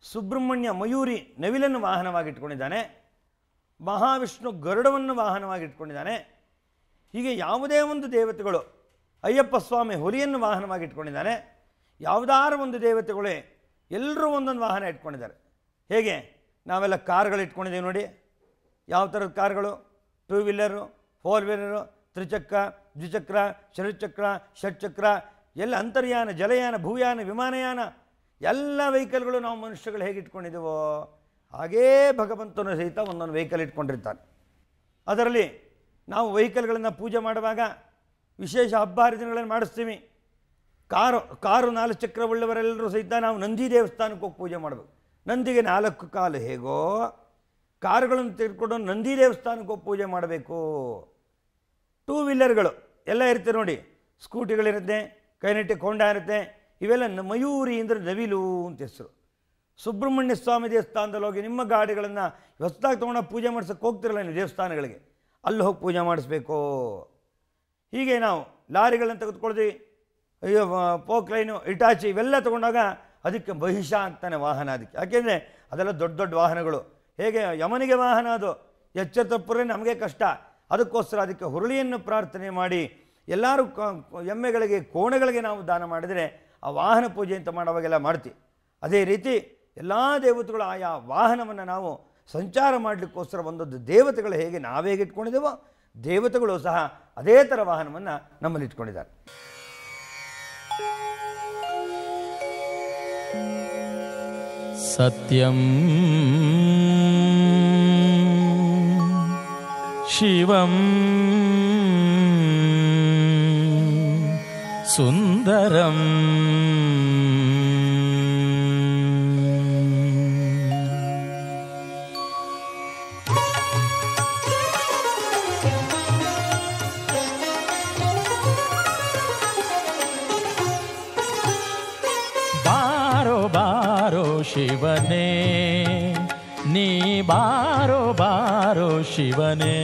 ಸುಬ್ರಹ್ಮಣ್ಯ ಮಯೂರಿ ನವಿಲನ್ನು ವಾಹನವಾಗಿಟ್ಕೊಂಡಿದ್ದಾನೆ, ಮಹಾವಿಷ್ಣು ಗರುಡವನ್ನು ವಾಹನವಾಗಿಟ್ಕೊಂಡಿದ್ದಾನೆ. ಹೀಗೆ ಯಾವುದೇ ಒಂದು ದೇವತೆಗಳು, ಅಯ್ಯಪ್ಪ ಸ್ವಾಮಿ ಹುಲಿಯನ್ನು ವಾಹನವಾಗಿಟ್ಕೊಂಡಿದ್ದಾನೆ, ಯಾವುದಾರ ಒಂದು ದೇವತೆಗಳೇ ಎಲ್ಲರೂ ಒಂದೊಂದು ವಾಹನ ಇಟ್ಕೊಂಡಿದ್ದಾರೆ. ಹೇಗೆ ನಾವೆಲ್ಲ ಕಾರ್ಗಳು ಇಟ್ಕೊಂಡಿದ್ದೀವಿ ನೋಡಿ, ಯಾವ ಥರದ ಕಾರ್ಗಳು? 2 ವೀಲರು, 4 ವೀಲರು, ತ್ರಿಚಕ್ರ, ದ್ವಿಚಕ್ರ, ಚತುರ್ಚಕ್ರ, ಷಟ್ಚಕ್ರ, ಎಲ್ಲ ಅಂತರ್ಯಾನ, ಜಲಯಾನ, ಭೂಯಾನ, ವಿಮಾನಯಾನ, ಎಲ್ಲ ವೆಹಿಕಲ್ಗಳು ನಾವು ಮನುಷ್ಯಗಳು ಹೇಗೆ ಇಟ್ಕೊಂಡಿದ್ದೀವೋ ಹಾಗೇ ಭಗವಂತನು ಸಹಿತ ಒಂದೊಂದು ವೆಹಿಕಲ್ ಇಟ್ಕೊಂಡಿರ್ತಾನೆ. ಅದರಲ್ಲಿ ನಾವು ವೆಹಿಕಲ್ಗಳನ್ನು ಪೂಜೆ ಮಾಡುವಾಗ ವಿಶೇಷ ಹಬ್ಬ ಹರಿದಿನಗಳನ್ನು ಮಾಡಿಸ್ತೀವಿ. ಕಾರು 4 ಚಕ್ರವುಳ್ಳವರೆಲ್ಲರೂ ಸಹಿತ ನಾವು ನಂದಿ ದೇವಸ್ಥಾನಕ್ಕೆ ಹೋಗಿ ಪೂಜೆ ಮಾಡಬೇಕು. ನಂದಿಗೆ 4 ಕಾಲು ಹೇಗೋ ಕಾರುಗಳನ್ನು ತೆಗೆದುಕೊಂಡು ನಂದಿ ದೇವಸ್ಥಾನಕ್ಕೆ ಹೋಗಿ ಪೂಜೆ ಮಾಡಬೇಕು. 2 ವೀಲರ್ಗಳು ಎಲ್ಲ ಇರುತ್ತೆ ನೋಡಿ, ಸ್ಕೂಟಿಗಳಿರುತ್ತೆ, ಕೈನೆಟಿಕ್ ಹೋಂಡಾ ಇರುತ್ತೆ, ಇವೆಲ್ಲ ಮಯೂರಿ ಅಂದರೆ ನವಿಲು ಅಂತ ಹೆಸರು. ಸುಬ್ರಹ್ಮಣ್ಯ ಸ್ವಾಮಿ ದೇವಸ್ಥಾನದಲ್ಲಿ ಹೋಗಿ ನಿಮ್ಮ ಗಾಡಿಗಳನ್ನು ಹೊಸದಾಗಿ ತೊಗೊಂಡು ಪೂಜೆ ಮಾಡಿಸೋಕ್ಕೆ ಹೋಗ್ತಿರಲ್ಲ ನೀವು ದೇವಸ್ಥಾನಗಳಿಗೆ, ಅಲ್ಲಿ ಹೋಗಿ ಪೂಜೆ ಮಾಡಿಸ್ಬೇಕು. ಹೀಗೆ ನಾವು ಲಾರಿಗಳನ್ನು ತೆಗೆದುಕೊಳ್ತೀವಿ, ಪೋಕ್ಲೈನು, ಇಟಾಚಿ ಇವೆಲ್ಲ ತೊಗೊಂಡಾಗ ಅದಕ್ಕೆ ಮಹಿಷ ಅಂತಾನೆ ವಾಹನ. ಅದಕ್ಕೆ ಯಾಕೆಂದರೆ ಅದೆಲ್ಲ ದೊಡ್ಡ ದೊಡ್ಡ ವಾಹನಗಳು. ಹೇಗೆ ಯಮನಿಗೆ ವಾಹನ ಅದು, ಎಚ್ಚರ ತಪ್ಪರೆ ನಮಗೆ ಕಷ್ಟ. ಅದಕ್ಕೋಸ್ಕರ ಅದಕ್ಕೆ ಹುರುಳಿಯನ್ನು ಪ್ರಾರ್ಥನೆ ಮಾಡಿ ಎಲ್ಲರೂ ಎಮ್ಮೆಗಳಿಗೆ, ಕೋಣೆಗಳಿಗೆ ನಾವು ದಾನ ಮಾಡಿದರೆ ಆ ವಾಹನ ಪೂಜೆ ಅಂತ ಮಾಡುವಾಗೆಲ್ಲ ಮಾಡ್ತೀವಿ. ಅದೇ ರೀತಿ ಎಲ್ಲ ದೇವತೆಗಳು ಆಯಾ ವಾಹನವನ್ನು ನಾವು ಸಂಚಾರ ಮಾಡಲಿಕ್ಕೋಸ್ಕರ ಒಂದೊಂದು ದೇವತೆಗಳು ಹೇಗೆ ನಾವೇಗೆ ಇಟ್ಕೊಂಡಿದ್ದೇವೋ ದೇವತೆಗಳು ಸಹ ಅದೇ ಥರ ವಾಹನವನ್ನು ನಮ್ಮಲ್ಲಿ ಇಟ್ಕೊಂಡಿದ್ದಾರೆ. ಸತ್ಯಂ ಶಿವಂ ಸುಂದರಂ ಶಿವನೇ ನೀ ಬಾರೋ ಬಾರೋ ಶಿವನೇ,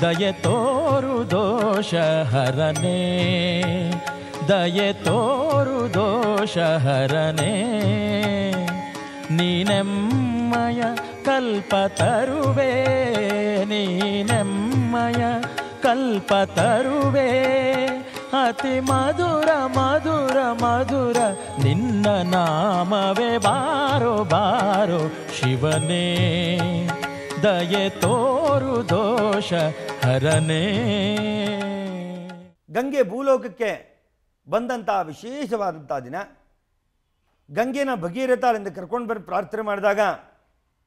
ದಯೆ ತೋರು ದೋಷ ಹರನೇ, ದಯೆ ತೋರು ದೋಷ ಹರನೇ, ನೀನೆಮ್ಮಯ ಕಲ್ಪತರುವೆ, ನೀನೆಮ್ಮಯ ಕಲ್ಪತರುವೆ, ಅತಿ ಮಧುರ ಮಧುರ ಮಧುರ ನಿನ್ನ ನಾಮವೇ, ಬಾರೋ ಬಾರೋ ಶಿವನೇ, ದಯೆ ತೋರು ದೋಷ ಹರನೇ. ಗಂಗೆ ಭೂಲೋಕಕ್ಕೆ ಬಂದಂಥ ವಿಶೇಷವಾದಂಥ ದಿನ. ಗಂಗೆನ ಭಗೀರಥಳಿಂದ ಕರ್ಕೊಂಡು ಬಂದು ಪ್ರಾರ್ಥನೆ ಮಾಡಿದಾಗ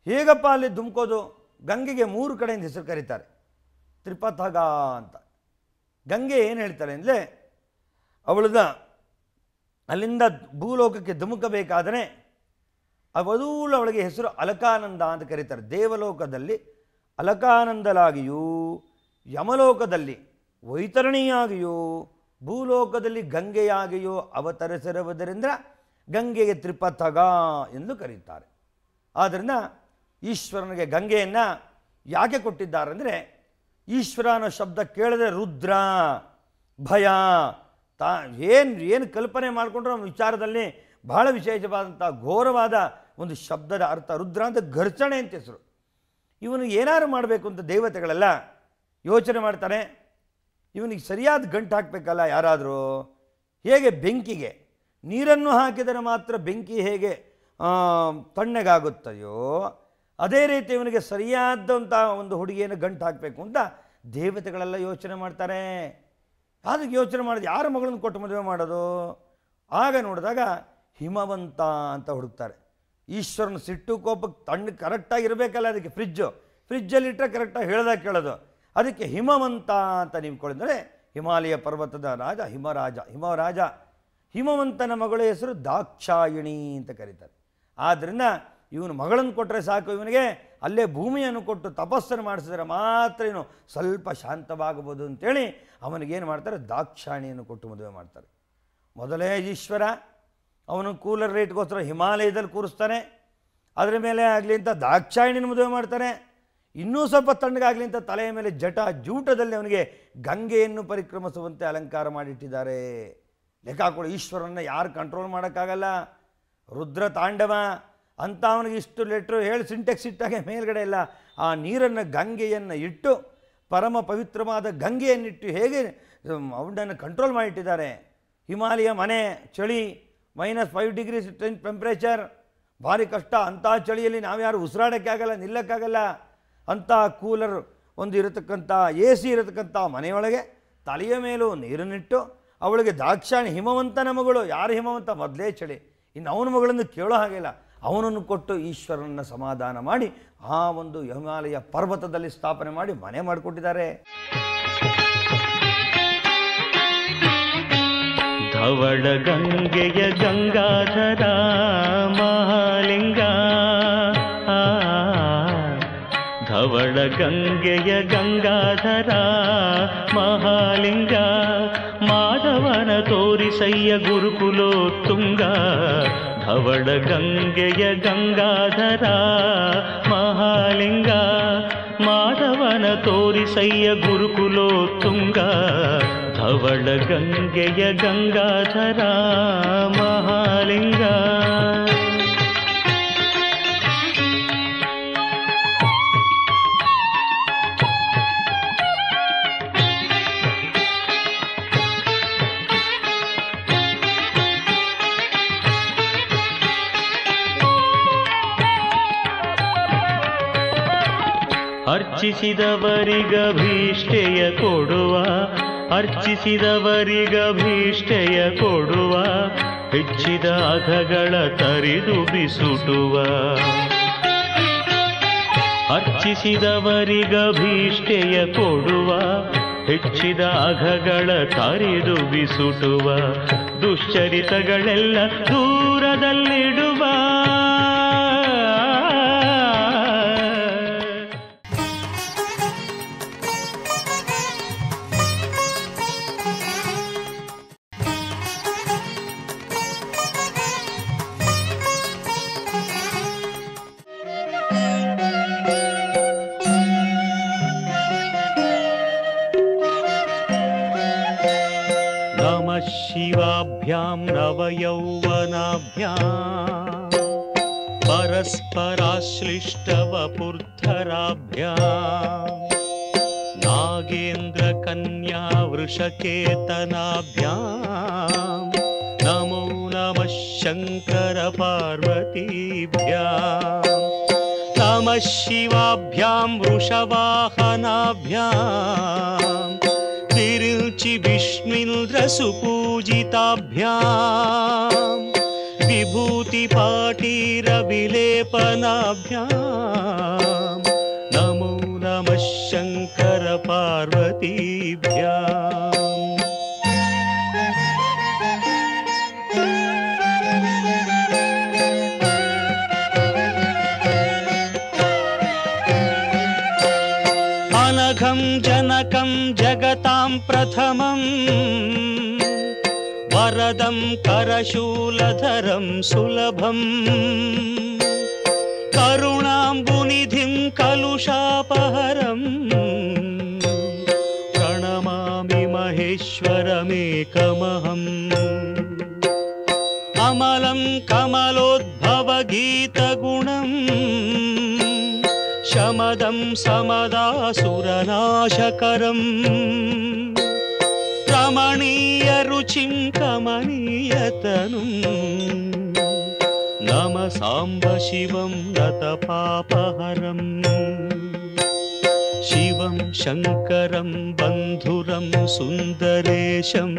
ಹೇಗಪ್ಪ ಅಲ್ಲಿ ಧುಮ್ಕೋದು? ಗಂಗೆಗೆ 3 ಕಡೆಯಿಂದ ಹೆಸರು ಕರೀತಾರೆ, ತ್ರಿಪಥಗ ಅಂತ. ಗಂಗೆ ಏನು ಹೇಳ್ತಾಳೆ ಅಂದರೆ, ಅವಳದ ಅಲ್ಲಿಂದ ಭೂಲೋಕಕ್ಕೆ ಧುಮುಕಬೇಕಾದರೆ ಅವಧೂಳು ಅವಳಿಗೆ ಹೆಸರು ಅಲಕಾನಂದ ಅಂತ ಕರೀತಾರೆ. ದೇವಲೋಕದಲ್ಲಿ ಅಲಕಾನಂದಲಾಗಿಯೂ, ಯಮಲೋಕದಲ್ಲಿ ವೈತರಣಿಯಾಗಿಯೂ, ಭೂಲೋಕದಲ್ಲಿ ಗಂಗೆಯಾಗಿಯೂ ಅವತರಿಸಿರುವುದರಿಂದ ಗಂಗೆಗೆ ತ್ರಿಪಥಗ ಎಂದು ಕರೀತಾರೆ. ಆದ್ದರಿಂದ ಈಶ್ವರನಿಗೆ ಗಂಗೆಯನ್ನು ಯಾಕೆ ಕೊಟ್ಟಿದ್ದಾರೆ ಅಂದರೆ, ಈಶ್ವರ ಅನ್ನೋ ಶಬ್ದ ಕೇಳಿದ್ರೆ ರುದ್ರ, ಭಯ, ಏನು ಕಲ್ಪನೆ ಮಾಡಿಕೊಂಡ್ರೆ ವಿಚಾರದಲ್ಲಿ ಬಹಳ ವಿಶೇಷವಾದಂಥ ಘೋರವಾದ ಒಂದು ಶಬ್ದದ ಅರ್ಥ. ರುದ್ರ ಅಂತ ಘರ್ಷಣೆ ಅಂತ ಹೆಸರು. ಇವನು ಏನಾರು ಮಾಡಬೇಕು ಅಂತ ದೇವತೆಗಳೆಲ್ಲ ಯೋಚನೆ ಮಾಡ್ತಾರೆ. ಇವನಿಗೆ ಸರಿಯಾದ ಗಂಟು ಹಾಕಬೇಕಲ್ಲ ಯಾರಾದರೂ. ಹೇಗೆ ಬೆಂಕಿಗೆ ನೀರನ್ನು ಹಾಕಿದರೆ ಮಾತ್ರ ಬೆಂಕಿ ಹೇಗೆ ತಣ್ಣಗಾಗುತ್ತದೆಯೋ, ಅದೇ ರೀತಿ ಇವನಿಗೆ ಸರಿಯಾದಂಥ ಒಂದು ಹುಡುಗಿಯನ್ನು ಗಂಟು ಹಾಕಬೇಕು ಅಂತ ದೇವತೆಗಳೆಲ್ಲ ಯೋಚನೆ ಮಾಡ್ತಾರೆ. ಅದಕ್ಕೆ ಯೋಚನೆ ಮಾಡೋದು ಯಾರ ಮಗಳನ್ನು ಕೊಟ್ಟು ಮದುವೆ ಮಾಡೋದು? ಆಗ ನೋಡಿದಾಗ ಹಿಮವಂತ ಅಂತ ಹುಡುಕ್ತಾರೆ. ಈಶ್ವರನ ಸಿಟ್ಟು ಕೋಪಕ್ಕೆ ತಣ್ಣಗೆ ಕರೆಕ್ಟಾಗಿ ಇರಬೇಕಲ್ಲ, ಅದಕ್ಕೆ ಫ್ರಿಜ್ಜು ಫ್ರಿಜ್ಜಲ್ಲಿಟ್ಟರೆ ಕರೆಕ್ಟಾಗಿ ಹೇಳ್ದಾಗ ಕೇಳೋದು. ಅದಕ್ಕೆ ಹಿಮವಂತ ಅಂತ ನಿಮ್ಕೊಳ್ಳಿದ್ರೆ ಹಿಮಾಲಯ ಪರ್ವತದ ರಾಜ ಹಿಮರಾಜ. ಹಿಮವಂತನ ಮಗಳ ಹೆಸರು ದಾಕ್ಷಾಯಿಣಿ ಅಂತ ಕರೀತಾರೆ. ಆದ್ದರಿಂದ ಇವನು ಮಗಳನ್ನು ಕೊಟ್ಟರೆ ಸಾಕು, ಇವನಿಗೆ ಅಲ್ಲೇ ಭೂಮಿಯನ್ನು ಕೊಟ್ಟು ತಪಸ್ಸನ್ನು ಮಾಡಿಸಿದ್ರೆ ಮಾತ್ರ ಇವನು ಸ್ವಲ್ಪ ಶಾಂತವಾಗಬಹುದು ಅಂತೇಳಿ ಅವನಿಗೇನು ಮಾಡ್ತಾರೆ, ದಾಕ್ಷಾಯಿಣಿಯನ್ನು ಕೊಟ್ಟು ಮದುವೆ ಮಾಡ್ತಾರೆ. ಮೊದಲೇ ಈಶ್ವರ ಅವನು ಕೂಲರ್ ರೇಟ್ಗೋಸ್ಕರ ಹಿಮಾಲಯದಲ್ಲಿ ಕೂರಿಸ್ತಾನೆ, ಅದರ ಮೇಲೆ ಆಗಲಿ ಅಂತ ದಾಕ್ಷಾಯಿಣಿನ ಮದುವೆ ಮಾಡ್ತಾನೆ. ಇನ್ನೂ ಸ್ವಲ್ಪ ತಣ್ಣಗಾಗಲಿ ಅಂತ ತಲೆಯ ಮೇಲೆ ಜೂಟದಲ್ಲಿ ಅವನಿಗೆ ಗಂಗೆಯನ್ನು ಪರಿಕ್ರಮಿಸುವಂತೆ ಅಲಂಕಾರ ಮಾಡಿಟ್ಟಿದ್ದಾರೆ. ಲೆಕ್ಕ ಹಾಕೊಳ್ಳಿ, ಈಶ್ವರನ್ನ ಯಾರು ಕಂಟ್ರೋಲ್ ಮಾಡೋಕ್ಕಾಗಲ್ಲ. ರುದ್ರ ತಾಂಡವ ಅಂತ ಅವನಿಗೆ ಇಷ್ಟು ಲೆಟ್ರು ಹೇಳಿ ಸಿಂಟೆಕ್ಸ್ ಇಟ್ಟಾಗೆ ಮೇಲ್ಗಡೆ ಎಲ್ಲ ಆ ನೀರನ್ನು ಗಂಗೆಯನ್ನು ಇಟ್ಟು ಪರಮ ಪವಿತ್ರವಾದ ಗಂಗೆಯನ್ನಿಟ್ಟು ಹೇಗೆ ಅವನನ್ನು ಕಂಟ್ರೋಲ್ ಮಾಡಿಟ್ಟಿದ್ದಾರೆ. ಹಿಮಾಲಯ ಮನೆ, ಚಳಿ, -5 ಡಿಗ್ರಿ ಟೆಂಪ್ರೇಚರ್, ಭಾರಿ ಕಷ್ಟ. ಅಂಥ ಚಳಿಯಲ್ಲಿ ನಾವ್ಯಾರು ಉಸಿರಾಡೋಕ್ಕೆ ಆಗಲ್ಲ, ನಿಲ್ಲಕ್ಕಾಗಲ್ಲ. ಅಂಥ ಕೂಲರ್ ಒಂದು ಇರತಕ್ಕಂಥ AC ಇರತಕ್ಕಂಥ ಮನೆಯೊಳಗೆ ತಲೆಯ ಮೇಲೂ ನೀರನ್ನಿಟ್ಟು ಅವಳಿಗೆ ದಾಕ್ಷಾಯಿಣಿ ಹಿಮವಂತನ ಮಗಳು. ಯಾರು ಹಿಮವಂತ? ಮೊದಲೇ ಚಳಿ, ಇನ್ನು ಅವನ ಮಗಳನ್ನು ಕೇಳೋ ಹಾಗಿಲ್ಲ. ಅವನನ್ನು ಕೊಟ್ಟು ಈಶ್ವರನ ಸಮಾಧಾನ ಮಾಡಿ ಆ ಒಂದು ಹಿಮಾಲಯ ಪರ್ವತದಲ್ಲಿ ಸ್ಥಾಪನೆ ಮಾಡಿ ಮನೆ ಮಾಡಿಕೊಟ್ಟಿದ್ದಾರೆ. ಧವಳ ಗಂಗೆಯ ಗಂಗಾಧರ ಮಹಾಲಿಂಗ, ಧವಳ ಗಂಗೆಯ ಗಂಗಾಧರ ಮಹಾಲಿಂಗ, ಮಾಧವನ ತೋರಿಸಯ್ಯ ಗುರುಕುಲೋತ್ತುಂಗ. ಧವಳ ಗಂಗೆಯ ಗಂಗಾಧರ ಮಹಾಲಿಂಗ, ಮಾಧವನ ತೋರಿಸಯ್ಯ ಗುರುಕುಲೋತ್ತುಂಗ. ಧವಳ ಗಂಗೆಯ ಗಂಗಾಧರ ಮಹಾಲಿಂಗ. ಅರ್ಚಿಸಿದವರಿಗಭೀಷ್ಟೆಯ ಕೊಡುವ, ಅರ್ಚಿಸಿದವರಿಗಭೀಷ್ಟೆಯ ಕೊಡುವ, ಹೆಚ್ಚಿದ ಅಘಗಳ ತರಿದು ಬಿಸುಟುವ. ಅರ್ಚಿಸಿದವರಿಗಭೀಷ್ಟೆಯ ಕೊಡುವ, ಹೆಚ್ಚಿದ ಅಘಗಳ ತರಿದು ಬಿಸುಟುವ. ದುಶ್ಚರಿತಗಳೆಲ್ಲ ದೂರದಲ್ಲಿಡುವ. ಶಿವಾಭ್ಯಾಂ ನವಯೌವನಾಭ್ಯಾಂ ಪರಸ್ಪರಾಶ್ಲಿಷ್ಟವಪುರ್ಧರಾಭ್ಯಾಂ ನಾಗೇಂದ್ರ ಕನ್ಯಾ ವೃಷಕೇತನಾಭ್ಯಾಂ ನಮೋ ನಮಃ ಶಂಕರ ಪಾರ್ವತೀಭ್ಯಾಂ. ನಮಃ ಶಿವಾಭ್ಯಾಂ ವೃಷವಾಹನಾಭ್ಯಾಂ ತಿರುಚಿ ವಿಷ್ಣುಂದ್ರ ಸುಪೂಜಿತಾಭ್ಯಾಂ ವಿಭೂತಿ ಪಾಟೀರ ವಿಲೇಪನಾಭ್ಯಾಂ ನಮೋ ನಮಃ ಶಂಕರ ಪಾರ್ವತೀಭ್ಯಾಂ. अनघं जनकं जगतां प्रथमं वरदं करशूलधरं सुलभं करुणाम्बुनिधिं कलुषापहरं प्रणमामि महेश्वरमेकमहम्. अमलं कमलोद्भवगीतगुणम् शमदं समदासुरनाशकरं रमणीयरुचिं कमनीयतनुं नम साम्ब शिवं नतपापहरं. शिवं शङ्करं बन्धुरं सुन्दरेशं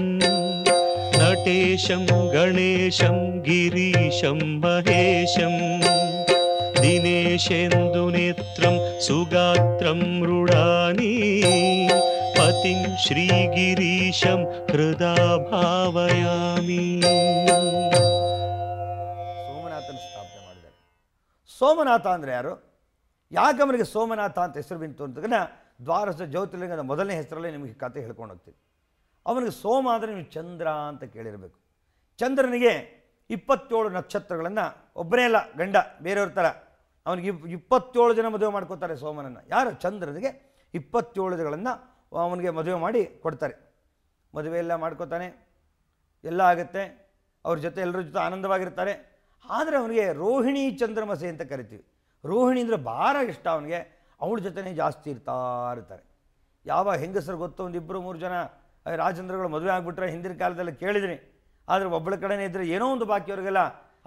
नटेशं गणेशं गिरीशं महेशं ದಿನೇಶೇಂದು ನೇತ್ರಂ ಸುಗಾತ್ರಂ ಮೃಡಾನಿ ಪತಿಂ ಶ್ರೀಗಿರೀಶಂ ಹೃದಾ ಭಾವಯಾಮಿ. ಸೋಮನಾಥನ ಸ್ಥಾಪನೆ ಮಾಡಿದ್ದಾರೆ. ಸೋಮನಾಥ ಅಂದರೆ ಯಾರು? ಯಾಕೆ ಅವನಿಗೆ ಸೋಮನಾಥ ಅಂತ ಹೆಸರು ಬಿಂತು ಅಂತಂದ್ರೆ ದ್ವಾದಶ ಜ್ಯೋತಿರ್ಲಿಂಗದ ಮೊದಲನೇ ಹೆಸರಲ್ಲೇ ನಿಮಗೆ ಕತೆ ಹೇಳ್ಕೊಂಡು ಹೋಗ್ತೀವಿ. ಅವನಿಗೆ ಸೋಮ ಅಂದರೆ ನೀವು ಚಂದ್ರ ಅಂತ ಕೇಳಿರಬೇಕು. ಚಂದ್ರನಿಗೆ 27 ನಕ್ಷತ್ರಗಳನ್ನು ಒಬ್ಬನೇ ಅಲ್ಲ ಗಂಡ ಬೇರೆಯವ್ರ ಥರ ಅವನಿಗೆ 27 ಜನ ಮದುವೆ ಮಾಡ್ಕೋತಾರೆ ಸೋಮನನ್ನು. ಯಾರು? ಚಂದ್ರನಿಗೆ 27 ಜನಗಳನ್ನು ಅವನಿಗೆ ಮದುವೆ ಮಾಡಿ ಕೊಡ್ತಾರೆ. ಮದುವೆ ಎಲ್ಲ ಮಾಡ್ಕೋತಾನೆ, ಎಲ್ಲ ಆಗುತ್ತೆ, ಅವ್ರ ಜೊತೆ ಎಲ್ಲರ ಜೊತೆ ಆನಂದವಾಗಿರ್ತಾರೆ. ಆದರೆ ಅವನಿಗೆ ರೋಹಿಣಿ ಚಂದ್ರಮಸೆ ಅಂತ ಕರಿತೀವಿ. ರೋಹಿಣಿ ಅಂದರೆ ಭಾಳ ಇಷ್ಟ ಅವನಿಗೆ, ಅವಳ ಜೊತೆನೇ ಜಾಸ್ತಿ ಇರ್ತಾರೆ. ಯಾವ ಹೆಂಗಸರು ಗೊತ್ತು, ಒಂದು 2-3 ಜನ ರಾಜೇಂದ್ರಗಳು ಮದುವೆ ಆಗಿಬಿಟ್ರೆ ಹಿಂದಿನ ಕಾಲದಲ್ಲಿ ಕೇಳಿದ್ರಿ. ಆದರೆ ಒಬ್ಬಳ ಕಡೆನೇ ಇದ್ದರೆ ಏನೋ ಒಂದು ಬಾಕಿಯವ್ರಿಗೆಲ್ಲ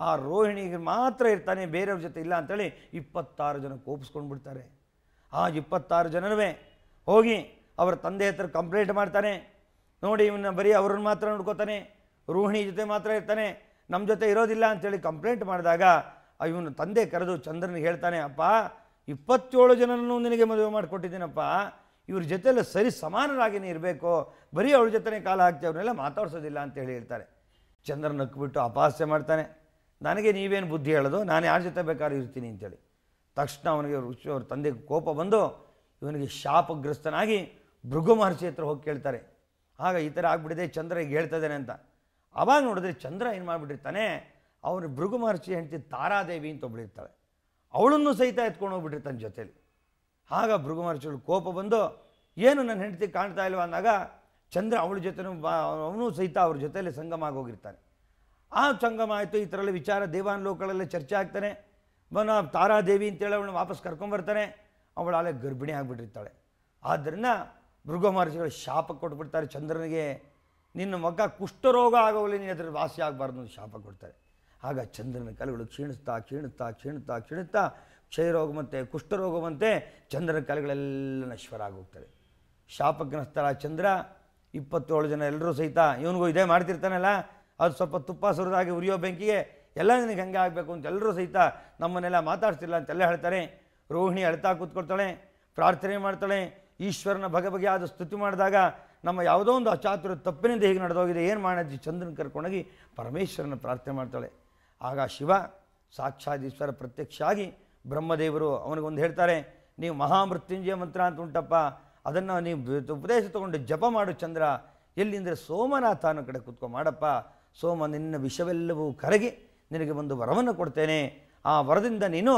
ಆ ರೋಹಿಣಿಗೆ ಮಾತ್ರ ಇರ್ತಾನೆ, ಬೇರೆಯವ್ರ ಜೊತೆ ಇಲ್ಲ ಅಂತೇಳಿ 26 ಜನ ಕೋಪಿಸ್ಕೊಂಡು ಬಿಡ್ತಾರೆ. ಆ 26 ಜನನೂ ಹೋಗಿ ಅವರ ತಂದೆ ಹತ್ರ ಕಂಪ್ಲೇಂಟ್ ಮಾಡ್ತಾನೆ. ನೋಡಿ ಇವನ್ನ ಬರೀ ಅವ್ರನ್ನ ಮಾತ್ರ ನೋಡ್ಕೋತಾನೆ, ರೋಹಿಣಿ ಜೊತೆ ಮಾತ್ರ ಇರ್ತಾನೆ, ನಮ್ಮ ಜೊತೆ ಇರೋದಿಲ್ಲ ಅಂತೇಳಿ ಕಂಪ್ಲೇಂಟ್ ಮಾಡಿದಾಗ ಇವನು ತಂದೆ ಕರೆದು ಚಂದ್ರನಿಗೆ ಹೇಳ್ತಾನೆ, ಅಪ್ಪ 27 ಜನನೂ ನಿನಗೆ ಮದುವೆ ಮಾಡಿಕೊಟ್ಟಿದ್ದೀನಪ್ಪ, ಇವ್ರ ಜೊತೆಲ್ಲ ಸರಿ ಸಮಾನರಾಗಿನೇ ಇರಬೇಕು, ಬರೀ ಅವಳ ಜೊತೆನೇ ಕಾಲ ಹಾಕ್ತೀವಿ, ಅವ್ರನ್ನೆಲ್ಲ ಮಾತಾಡ್ಸೋದಿಲ್ಲ ಅಂತೇಳಿ ಹೇಳ್ತಾರೆ. ಚಂದ್ರ ನಕ್ಬಿಟ್ಟು ಅಪಹಾಸ್ಯ ಮಾಡ್ತಾನೆ, ನನಗೆ ನೀವೇನು ಬುದ್ಧಿ ಹೇಳೋದು, ನಾನು ಯಾರ ಜೊತೆ ಬೇಕಾದ್ರೂ ಇರ್ತೀನಿ ಅಂತೇಳಿ. ತಕ್ಷಣ ಅವನಿಗೆ ಅವ್ರ ತಂದೆಗೆ ಕೋಪ ಬಂದು ಇವನಿಗೆ ಶಾಪಗ್ರಸ್ತನಾಗಿ ಭೃಗು ಮಹರ್ಷಿ ಹತ್ರ ಹೋಗಿ ಕೇಳ್ತಾರೆ. ಆಗ ಈ ಥರ ಆಗ್ಬಿಟ್ಟಿದೆ, ಚಂದ್ರ ಈಗ ಹೇಳ್ತಾ ಇದ್ದಾನೆ ಅಂತ. ಆವಾಗ ನೋಡಿದ್ರೆ ಚಂದ್ರ ಏನು ಮಾಡಿಬಿಟ್ಟಿರ್ತಾನೆ, ಅವನು ಭೃಗು ಮಹರ್ಷಿ ಹೆಂಡತಿ ತಾರಾದೇವಿ ಅಂತ ಒಬ್ಬಳಿರ್ತಾಳೆ, ಅವಳನ್ನು ಸಹಿತ ಎತ್ಕೊಂಡು ಹೋಗ್ಬಿಟ್ಟಿರ್ತಾನೆ ಜೊತೇಲಿ. ಆಗ ಭೃಗು ಮಹರ್ಷಿಗಳು ಕೋಪ ಬಂದು ಏನು ನನ್ನ ಹೆಂಡತಿ ಕಾಣ್ತಾ ಇಲ್ವ ಅಂದಾಗ ಚಂದ್ರ ಅವಳ ಜೊತೆನೂ ಅವನು ಸಹಿತ ಅವ್ರ ಜೊತೆಯಲ್ಲಿ ಸಂಗಮ ಆಗೋಗಿರ್ತಾನೆ. ಆ ಸಂಗಮ ಆಯಿತು, ಈ ಥರಲ್ಲಿ ವಿಚಾರ ದೇವಾನ್ ಲೋಕಗಳಲ್ಲೇ ಚರ್ಚೆ ಆಗ್ತಾನೆ. ತಾರಾದೇವಿ ಅಂತೇಳಿ ಅವಳನ್ನ ವಾಪಸ್ ಕರ್ಕೊಂಬರ್ತಾನೆ. ಅವಳು ಅಲ್ಲೇ ಗರ್ಭಿಣಿ ಆಗಿಬಿಟ್ಟಿರ್ತಾಳೆ. ಆದ್ದರಿಂದ ಭೃಗು ಮಹರ್ಷಿಗಳು ಶಾಪ ಕೊಟ್ಬಿಡ್ತಾರೆ ಚಂದ್ರನಿಗೆ, ನಿನ್ನ ಮಗ ಕುಷ್ಠರೋಗ ಆಗೋವಲ್ಲಿ ನೀನು ಅದ್ರ ವಾಸಿ ಆಗಬಾರ್ದು ಅಂತ ಶಾಪ ಕೊಡ್ತಾರೆ. ಆಗ ಚಂದ್ರನ ಕಲೆಗಳು ಕ್ಷೀಣಿಸ್ತಾ ಕ್ಷೀಣಿಸ್ತಾ ಕ್ಷೀಣಿಸ್ತಾ ಕ್ಷೀಣಿಸ್ತಾ ಕ್ಷಯರೋಗವಂತೆ ಕುಷ್ಠರೋಗವಂತೆ ಚಂದ್ರನ ಕಲೆಗಳೆಲ್ಲ ನಶ್ವರ ಆಗೋಗ್ತದೆ. ಶಾಪಗ್ರಸ್ತರ ಚಂದ್ರ 27 ಜನ ಎಲ್ಲರೂ ಸಹಿತ ಇವನಿಗೂ ಇದೇ ಮಾಡ್ತಿರ್ತಾನಲ್ಲ, ಅದು ಸ್ವಲ್ಪ ತುಪ್ಪ ಸುರಿದಾಗಿ ಉರಿಯೋ ಬೆಂಕಿಗೆ ಎಲ್ಲ ನಿನಗೆ ಹಂಗೆ ಆಗಬೇಕು ಅಂತ ಎಲ್ಲರೂ ಸಹಿತ ನಮ್ಮನ್ನೆಲ್ಲ ಮಾತಾಡ್ತಿಲ್ಲ ಅಂತೆಲ್ಲ ಹೇಳ್ತಾರೆ. ರೋಹಿಣಿ ಅಳ್ತಾ ಕೂತ್ಕೊಳ್ತಾಳೆ, ಪ್ರಾರ್ಥನೆ ಮಾಡ್ತಾಳೆ, ಈಶ್ವರನ ಬಗೆಬಗೆಯಾದ ಸ್ತುತಿ ಮಾಡಿದಾಗ ನಮ್ಮ ಯಾವುದೋ ಒಂದು ಅಚಾತುರ ತಪ್ಪಿನಿಂದ ಹೀಗೆ ನಡೆದೋಗಿದೆ, ಏನು ಮಾಡೋದು, ಚಂದ್ರನ ಕರ್ಕೊಂಡೋಗಿ ಪರಮೇಶ್ವರನ ಪ್ರಾರ್ಥನೆ ಮಾಡ್ತಾಳೆ. ಆಗ ಶಿವ ಸಾಕ್ಷಾತ್ ಈಶ್ವರ ಪ್ರತ್ಯಕ್ಷ ಆಗಿ ಬ್ರಹ್ಮದೇವರು ಅವನಿಗೊಂದು ಹೇಳ್ತಾರೆ, ನೀವು ಮಹಾಮೃತ್ಯುಂಜಯ ಮಂತ್ರ ಅಂತ ಉಂಟಪ್ಪ, ಅದನ್ನು ನೀವು ಉಪದೇಶ ತೊಗೊಂಡು ಜಪ ಮಾಡು ಚಂದ್ರ, ಎಲ್ಲಿಂದರೆ ಸೋಮನಾಥ ಅನ್ನೋ ಕಡೆ ಕೂತ್ಕೊ ಮಾಡಪ್ಪ, ಸೋಮ ನಿನ್ನ ವಿಷವೆಲ್ಲವೂ ಕರಗಿ ನಿನಗೆ ಒಂದು ವರವನ್ನು ಕೊಡ್ತೇನೆ, ಆ ವರದಿಂದ ನೀನು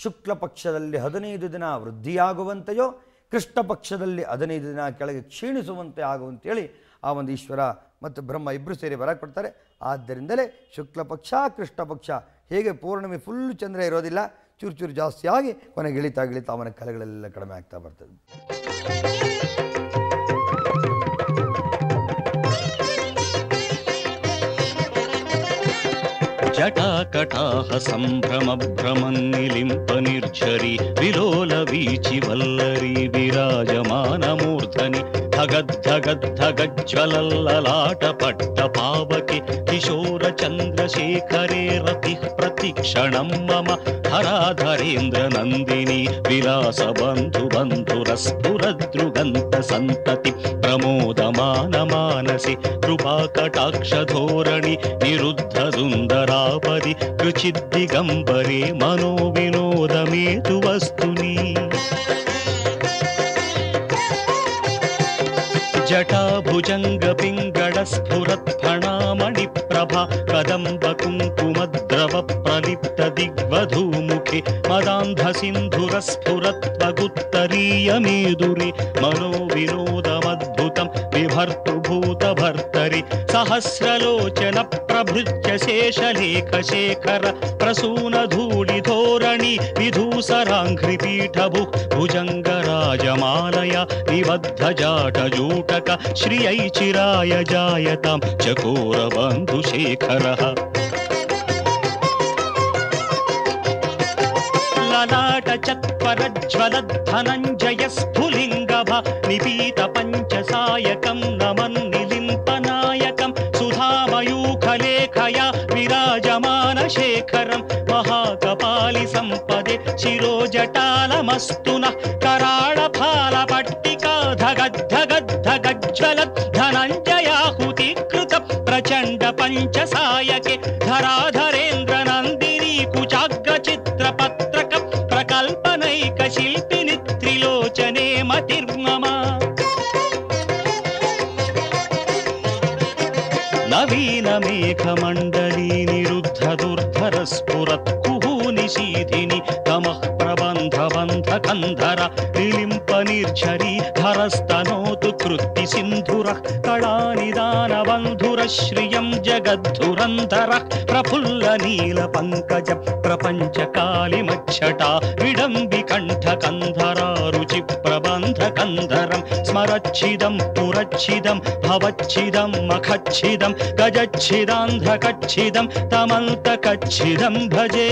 ಶುಕ್ಲ ಪಕ್ಷದಲ್ಲಿ 15 ದಿನ ವೃದ್ಧಿಯಾಗುವಂತೆಯೋ ಕೃಷ್ಣ ಪಕ್ಷದಲ್ಲಿ 15 ದಿನ ಕೆಳಗೆ ಕ್ಷೀಣಿಸುವಂತೆ ಆಗುವಂತೇಳಿ ಆ ಒಂದು ಈಶ್ವರ ಮತ್ತು ಬ್ರಹ್ಮ ಇಬ್ಬರು ಸೇರಿ ವರ ಕೊಡ್ತಾರೆ. ಆದ್ದರಿಂದಲೇ ಶುಕ್ಲ ಪಕ್ಷ ಕೃಷ್ಣ ಪಕ್ಷ ಹೇಗೆ ಪೂರ್ಣಿಮೆ ಫುಲ್ ಚಂದ್ರ ಇರೋದಿಲ್ಲ, ಚೂರು ಚೂರು ಜಾಸ್ತಿ ಆಗಿ ಕೊನೆಗೆ ಇಳಿತಾ ಅವನ ಕಲೆಗಳೆಲ್ಲ ಕಡಿಮೆ ಆಗ್ತಾ ಬರ್ತದೆ. ಜಟಾಕಟಾಹ ಸಂಭ್ರಮ ಭ್ರಮನ್ನಿಲಿಂಪ ನಿರ್ಝರಿ ವಿಲೋಲ ವೀಚಿ ವಲ್ಲರಿ ವಿರಾಜಮಾನ ಮೂರ್ಧನಿ ಧಗಜ್ವಲಲ್ಲಲಾಟ ಪಟ್ಟ ಪಾವಕೆ ಕಿಶೋರ ಚಂದ್ರಶೇಖರೇ ರತಿ ಪ್ರತಿಕ್ಷಣಂ ಮಮ ಹರಾಧರೇಂದ್ರ ನಂದಿನಿ ವಿಲಾಸ ಬಂಧು ಬಂಧುರಸ್ಫುರದೃಗಂತ ಸಂತತಿ ಪ್ರಮೋದಮಾನ ಮಾನಸಿ ಕೃಪಾ ಕಟಾಕ್ಷ ಧೋರಣಿ ನಿರುದ್ಧ ಸುಂದರಾಪದಿ ಕೃಚಿದ್ದಿಗಂಬರೆ ಮನೋ ವಿನೋದ ಮೇತು ವಸ್ತುನಿ ಜಟಾಭುಜಂಗ ಪಿಂಗಡ ಸ್ಫುರತ್ ಫಣಾಮಣಿ ಪ್ರಭಾ ಕದಂಬ ಕುಂಕುಮದ್ರವ ಪ್ರಲಿಪ್ತ ದಿಗ್ವಧೂಮುಖಿ ಮದಾಂಧ ಸಿಂಧುರ ಸ್ಫುರತ್ವಗುತ್ತರೀಯ ಮೇದುರಿ ಮನೋ ವಿನೋದಮದ್ಭುತಂ ವಿಭರ್ತು ಭೂತ ಭರ್ತರಿ ಸಹಸ್ರಲೋಚನ ಪ್ರಭೃತ್ಯ ಶೇಷಲೇಖ ಶೇಖರ ಪ್ರಸೂನ ಧೂಳಿ ಧೋರಣಿ ವಿಧೂಸರಾಂಘ್ರಿ ಪೀಠಭು ಭುಜಂಗ ರಾಜಮಾಲಯ ನಿಬದ್ಧ ಜಾಟ ಜೂಟಕ ಶ್ರಿಯೈ ಚಿರಾಯ ಜಾಯತಾಂ ಚಕೋರ ಬಂಧು ಶೇಖರಃ ಲಲಾಟ ಚತ್ವರಜ್ವಲ ಧನಂಜಯ ಸ್ಫುಲಿಂಗಭ ನಿಪೀತ ಪಂಚಸಾಯಕಂ ನಮನ್ನಿಲಿಂಪನಾಯಕಂ ಸುಧಾಮಯೂಖಲೇಖಯ ವಿರಾಜಮಾನ ಶೇಖರಂ ಮಹಾಕಪಾಲ बलिसम्पदे शिरोजटालमस्तु नः कराळफालपट्टिका धगद्धगद्धगज्ज्वलत् धनञ्जयाहुतिकृत प्रचण्ड पञ्चसायके धराधरेन्द्र नन्दिनी कुचाग्रचित्रपत्रक प्रकल्पनैकशिल्पिनि त्रिलोचने मतिर्मम नवीन मेघमण्डली निरुद्ध दुर्धर स्फुरत् कुहूनिशीधिनि तमः प्रबन्ध बन्ध कन्धर विलिम्प निर्झरी धरस्तनोतु कृत्ति सिन्धुरः कलानिदानबन्धुरः श्रियं जगद्धुरन्धरः प्रफुल्ल नील पङ्कज प्रपञ्च कालिमच्छटा विडम्बि कण्ठ कन्धरा रुचि प्रबन्ध कन्धरं स्मरच्छिदं पुरच्छिदं भवच्छिदं मखच्छिदं गजच्छिदान्धकच्छिदं तमन्तकच्छिदं भजे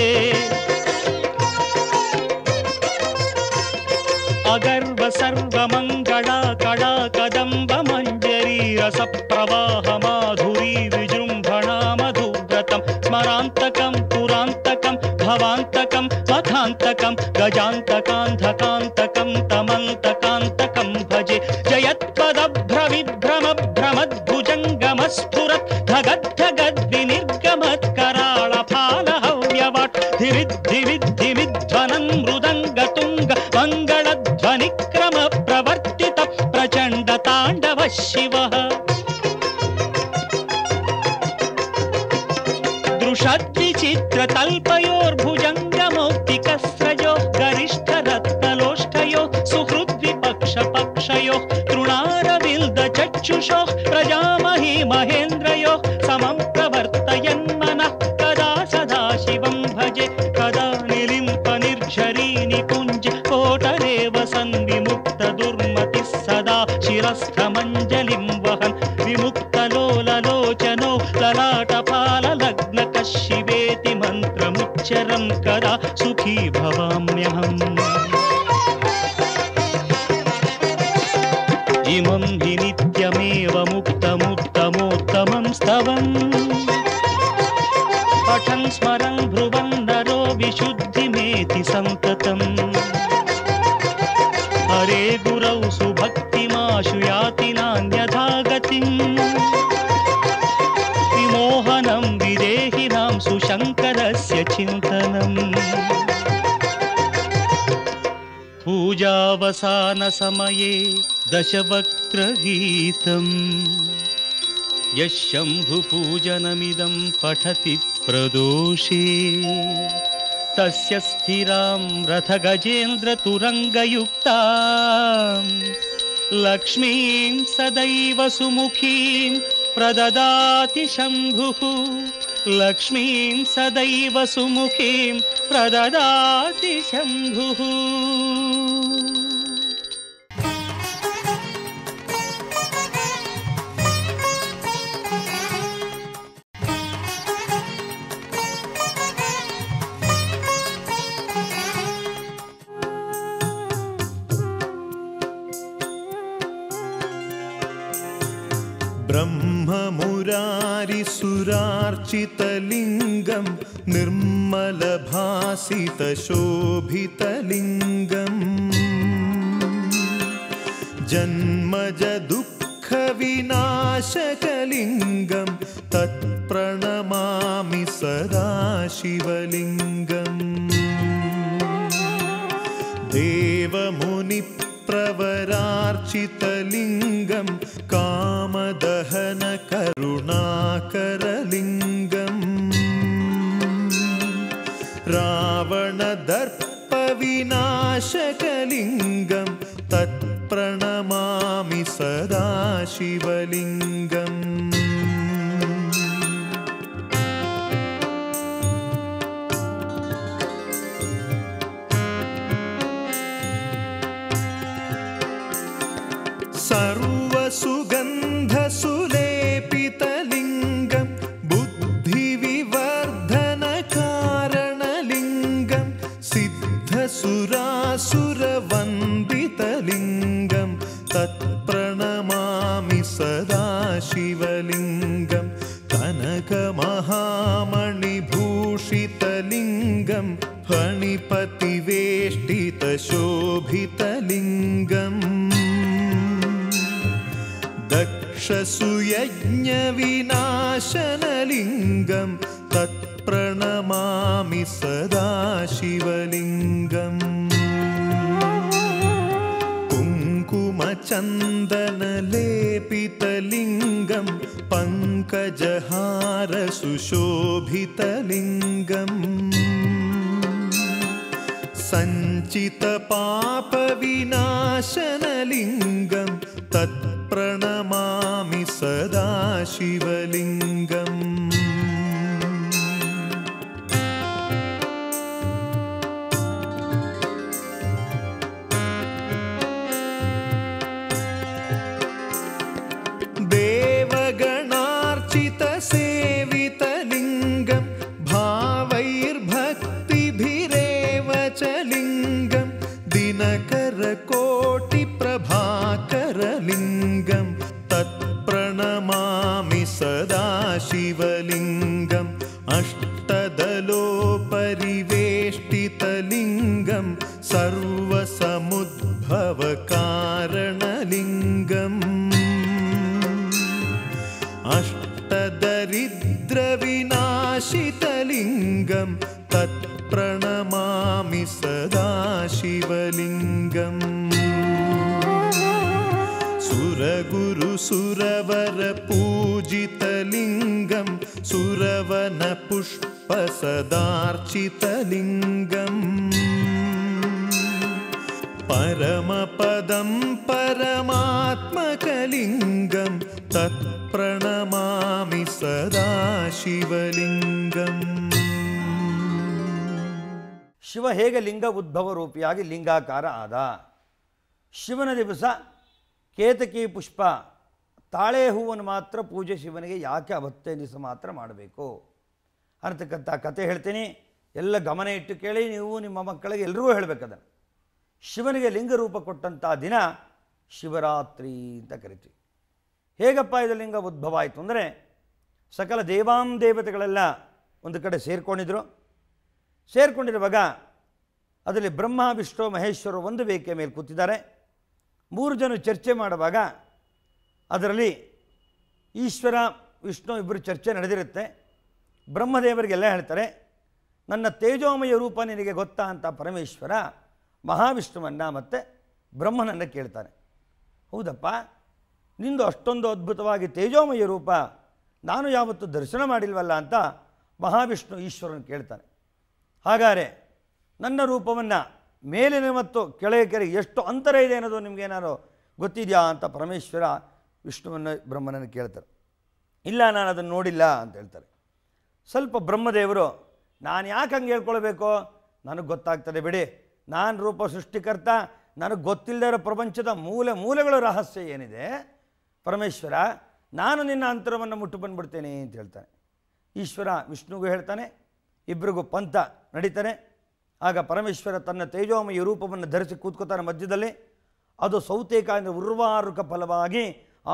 अगर्व सर्वमङ्गला कला कदम्ब मञ्जरी रसप्रवाह माधुरी विजृम्भणा मधुव्रतं स्मरान्तकं पुरान्तकं भवान्तकं मथान्तकं गजान्तकान्धकान्तकं तमन्तकान्तकं भजे जयत्पदभ्रविभ्रम भ्रमद्भुजङ्गमस्फुरत् धगद्धगद्विनिर्गमत् कराळफालहव्यवट् धिविद्धिविद्धिविध्वनं मृदङ्गतुङ्ग मङ्गलध्वनिक्रम प्रवर्तित प्रचण्ड ताण्डव शिवः दृशद्विचित्रतल्पयोर्भुजङ्गमौक्तिकस्रजोः गरिष्ठरत्नलोष्ठयोः सुहृद्विपक्षपक्षयोः तृणारविल्दचक्षुषोः प्रजामही महेन्द्रयोः समं प्रवर्तयन्मनः कदा सदा शिवं भजे कदा निलिम्प निर्झरी निकुञ्ज कोटरेव सन्विमुक्त दुर्मतिः सदा शिरस्थमञ्जलिं वहन् विमुक्तलोललोचनो ललाटपाललग्नकः शिवेति मन्त्रमुच्चरन् कदा सुखी भवाम्यहम् इमं हि नित्यमेव मुक्तमुत्तमोत्तमं स्तवम् पठन् स्मरन् ब्रुवन् नरो विशुद्धिमेति सन्ततम् हरे गुरौ सुभक्तिमाशु याति नान्यथा गतिम् विमोहनं विदेहिनां सुशङ्करस्य चिन्तनम् पूजावसानसमये दशवक्त्रगीतम् यः शम्भुपूजनमिदं पठति प्रदोषे तस्य स्थिरां रथगजेन्द्रतुरङ्गयुक्तां लक्ष्मीं सदैव सुमुखीं प्रददाति शम्भुः लक्ष्मीं सदैव सुमुखीं प्रददाति शम्भुः ब्रह्ममुरारिसुरार्चितलिङ्गं निर्मलभासितशोभितलिङ्गम् जन्मजदुःखविनाशकलिङ्गं तत्प्रणमामि सदा शिवलिङ्गम् देवमुनिप्रवरार्चितलिङ्गं कामदहनकरुणाकरलिङ्गम् रावणदर्पविनाशकलिङ्गं तत्प्रणमामि सदा शिवलिङ्गम् सर्वसुगन्धसुलेपितलिङ्गं बुद्धिविवर्धनकारणलिङ्गं सिद्धसुरासुरवन्दितलिङ्गं तत्प्रणमामि सदा शिवलिङ्गं कनकमहामणिभूषितलिङ्गं सशोभितलिङ्गम् दक्षसुयज्ञविनाशनलिङ्गं तत्प्रणमामि सदा शिवलिङ्गम् कुङ्कुमचन्दनलेपितलिङ्गं पङ्कजहारसुशोभितलिङ्गम् सञ्चितपापविनाशनलिङ्गं तत्प्रणमामि सदा शिवलिङ्गम् देवगणार्चितसेवितलिङ्गं भावैर्भक्तिभिरेव च लिङ्गं दिनकरकोटिप्रभाकरलिङ्गं तत्प्रणमामि सदा शिवलिङ्गम् अष्टदलोपरिवेष्टितलिङ्गं सर्वसमुद्भवकारणलिङ्गम् अष्टदरिद्रविनाशितलिङ्गं तत्प्रणमामि सदा शिवलिङ्गम् सुरगुरुसुरवरपूजितलिङ्गं सुरवनपुष्पसदार्चितलिङ्गम् परमपदं परमात्मकलिङ्गं तत्प्रणमामि सदा शिवलिङ्गम् ಶಿವ ಹೇಗೆ ಲಿಂಗ ಉದ್ಭವ ರೂಪಿಯಾಗಿ ಲಿಂಗಾಕಾರ ಆದ? ಶಿವನ ದಿವಸ ಕೇತಕಿ ಪುಷ್ಪ ತಾಳೆ ಹೂವನ್ನು ಮಾತ್ರ ಪೂಜೆ ಶಿವನಿಗೆ ಯಾಕೆ ಅವತ್ತೇ ದಿವಸ ಮಾತ್ರ ಮಾಡಬೇಕು ಅನ್ನತಕ್ಕಂಥ ಕತೆ ಹೇಳ್ತೀನಿ. ಎಲ್ಲ ಗಮನ ಇಟ್ಟು ಕೇಳಿ, ನೀವು ನಿಮ್ಮ ಮಕ್ಕಳಿಗೆ ಎಲ್ರಿಗೂ ಹೇಳಬೇಕದನ್ನು. ಶಿವನಿಗೆ ಲಿಂಗ ರೂಪ ಕೊಟ್ಟಂಥ ದಿನ ಶಿವರಾತ್ರಿ ಅಂತ ಕರಿತೀವಿ. ಹೇಗಪ್ಪ ಇದು ಲಿಂಗ ಉದ್ಭವ ಆಯಿತು ಅಂದರೆ, ಸಕಲ ದೇವತೆಗಳೆಲ್ಲ ಒಂದು ಕಡೆ ಸೇರಿಕೊಂಡಿರುವಾಗ ಅದರಲ್ಲಿ ಬ್ರಹ್ಮ ವಿಷ್ಣು ಮಹೇಶ್ವರ ಒಂದು ವೇದಿಕೆ ಮೇಲೆ ಕೂತಿದ್ದಾರೆ. 3 ಜನ ಚರ್ಚೆ ಮಾಡುವಾಗ ಅದರಲ್ಲಿ ಈಶ್ವರ ವಿಷ್ಣು ಇಬ್ಬರು ಚರ್ಚೆ ನಡೆದಿರುತ್ತೆ. ಬ್ರಹ್ಮದೇವರಿಗೆಲ್ಲ ಹೇಳ್ತಾರೆ, ನನ್ನ ತೇಜೋಮಯ ರೂಪ ನಿನಗೆ ಗೊತ್ತಾ ಅಂತ ಪರಮೇಶ್ವರ ಮಹಾವಿಷ್ಣುವನ್ನು ಮತ್ತು ಬ್ರಹ್ಮನನ್ನು ಕೇಳ್ತಾನೆ. ಹೌದಪ್ಪ, ನಿಂದು ಅಷ್ಟೊಂದು ಅದ್ಭುತವಾಗಿ ತೇಜೋಮಯ ರೂಪ ನಾನು ಯಾವತ್ತೂ ದರ್ಶನ ಮಾಡಿಲ್ವಲ್ಲ ಅಂತ ಮಹಾವಿಷ್ಣು ಈಶ್ವರನ ಕೇಳ್ತಾನೆ. ಹಾಗಾದರೆ ನನ್ನ ರೂಪವನ್ನು ಮೇಲಿನ ಮತ್ತು ಕೆಳಗೆ ಎಷ್ಟು ಅಂತರ ಇದೆ ಅನ್ನೋದು ನಿಮಗೇನಾದ್ರು ಗೊತ್ತಿದೆಯಾ ಅಂತ ಪರಮೇಶ್ವರ ವಿಷ್ಣುವನ್ನು ಬ್ರಹ್ಮನನ್ನು ಕೇಳ್ತಾರೆ. ಇಲ್ಲ, ನಾನು ಅದನ್ನು ನೋಡಿಲ್ಲ ಅಂತ ಹೇಳ್ತಾರೆ. ಸ್ವಲ್ಪ ಬ್ರಹ್ಮದೇವರು, ನಾನು ಯಾಕೆ ಹಂಗೆ ಹೇಳ್ಕೊಳ್ಬೇಕು, ನನಗೆ ಗೊತ್ತಾಗ್ತದೆ ಬಿಡಿ, ನಾನು ರೂಪ ಸೃಷ್ಟಿಕರ್ತ, ನನಗೆ ಗೊತ್ತಿಲ್ಲದೆ ಇರೋ ಪ್ರಪಂಚದ ಮೂಲೆಗಳ ರಹಸ್ಯ ಏನಿದೆ ಪರಮೇಶ್ವರ, ನಾನು ನಿನ್ನ ಅಂತರವನ್ನು ಮುಟ್ಟು ಬಂದುಬಿಡ್ತೇನೆ ಅಂತ ಹೇಳ್ತಾನೆ. ಈಶ್ವರ ವಿಷ್ಣುಗೂ ಹೇಳ್ತಾನೆ, ಇಬ್ಬರಿಗೂ ಪಂಥ ನಡೀತಾನೆ. ಆಗ ಪರಮೇಶ್ವರ ತನ್ನ ತೇಜೋಮಯ ರೂಪವನ್ನು ಧರಿಸಿ ಕೂತ್ಕೋತಾನೆ ಮಧ್ಯದಲ್ಲಿ. ಅದು ಸೌತೆಕಾಯಿಂದ ಉರ್ವಾರುಕ ಫಲವಾಗಿ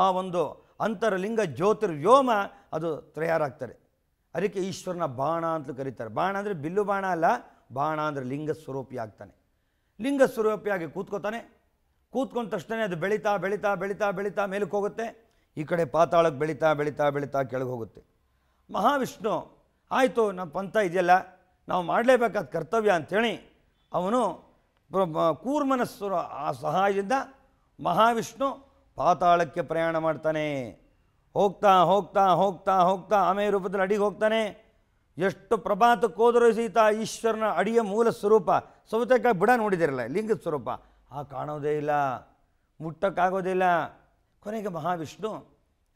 ಆ ಒಂದು ಅಂತರಲಿಂಗ ಜ್ಯೋತಿರ್ವ್ಯೋಮ ಅದು ತಯಾರಾಗ್ತದೆ. ಅದಕ್ಕೆ ಈಶ್ವರನ ಬಾಣ ಅಂತಲೂ ಕರೀತಾರೆ. ಬಾಣ ಅಂದರೆ ಬಿಲ್ಲು ಬಾಣ ಅಲ್ಲ, ಬಾಣ ಅಂದರೆ ಲಿಂಗ ಸ್ವರೂಪಿ ಆಗ್ತಾನೆ. ಲಿಂಗ ಸ್ವರೂಪಿಯಾಗಿ ಕೂತ್ಕೋತಾನೆ. ಕೂತ್ಕೊಂಡ ತಕ್ಷಣ ಅದು ಬೆಳೀತಾ ಬೆಳೀತಾ ಬೆಳೀತಾ ಬೆಳೀತಾ ಮೇಲಕ್ಕೆ ಹೋಗುತ್ತೆ. ಈ ಕಡೆ ಪಾತಾಳಕ್ಕೆ ಬೆಳೀತಾ ಬೆಳೀತಾ ಬೆಳೀತಾ ಕೆಳಗೆ ಹೋಗುತ್ತೆ. ಮಹಾವಿಷ್ಣು, ಆಯಿತು ನಮ್ಮ ಪಂಥ ಇದೆಯಲ್ಲ, ನಾವು ಮಾಡಲೇಬೇಕಾದ ಕರ್ತವ್ಯ ಅಂಥೇಳಿ ಅವನು ಕೂರ್ಮನಸ್ಸು ಆ ಸಹಾಯದಿಂದ ಮಹಾವಿಷ್ಣು ಪಾತಾಳಕ್ಕೆ ಪ್ರಯಾಣ ಮಾಡ್ತಾನೆ. ಹೋಗ್ತಾ ಹೋಗ್ತಾ ಹೋಗ್ತಾ ಹೋಗ್ತಾ ಆಮೇಲೆ ರೂಪದಲ್ಲಿ ಅಡಿಗೆ ಹೋಗ್ತಾನೆ. ಎಷ್ಟು ಪ್ರಭಾತಕ್ಕೆ ಹೋದರೂ ಸಹಿತ ಈಶ್ವರನ ಅಡಿಯ ಮೂಲ ಸ್ವರೂಪ ಸೌತೆಕಾಯಿ ಬುಡ ನೋಡಿದಿರಲ್ಲ, ಲಿಂಗದ ಸ್ವರೂಪ ಕಾಣೋದೇ ಇಲ್ಲ, ಮುಟ್ಟಕ್ಕಾಗೋದಿಲ್ಲ. ಕೊನೆಗೆ ಮಹಾವಿಷ್ಣು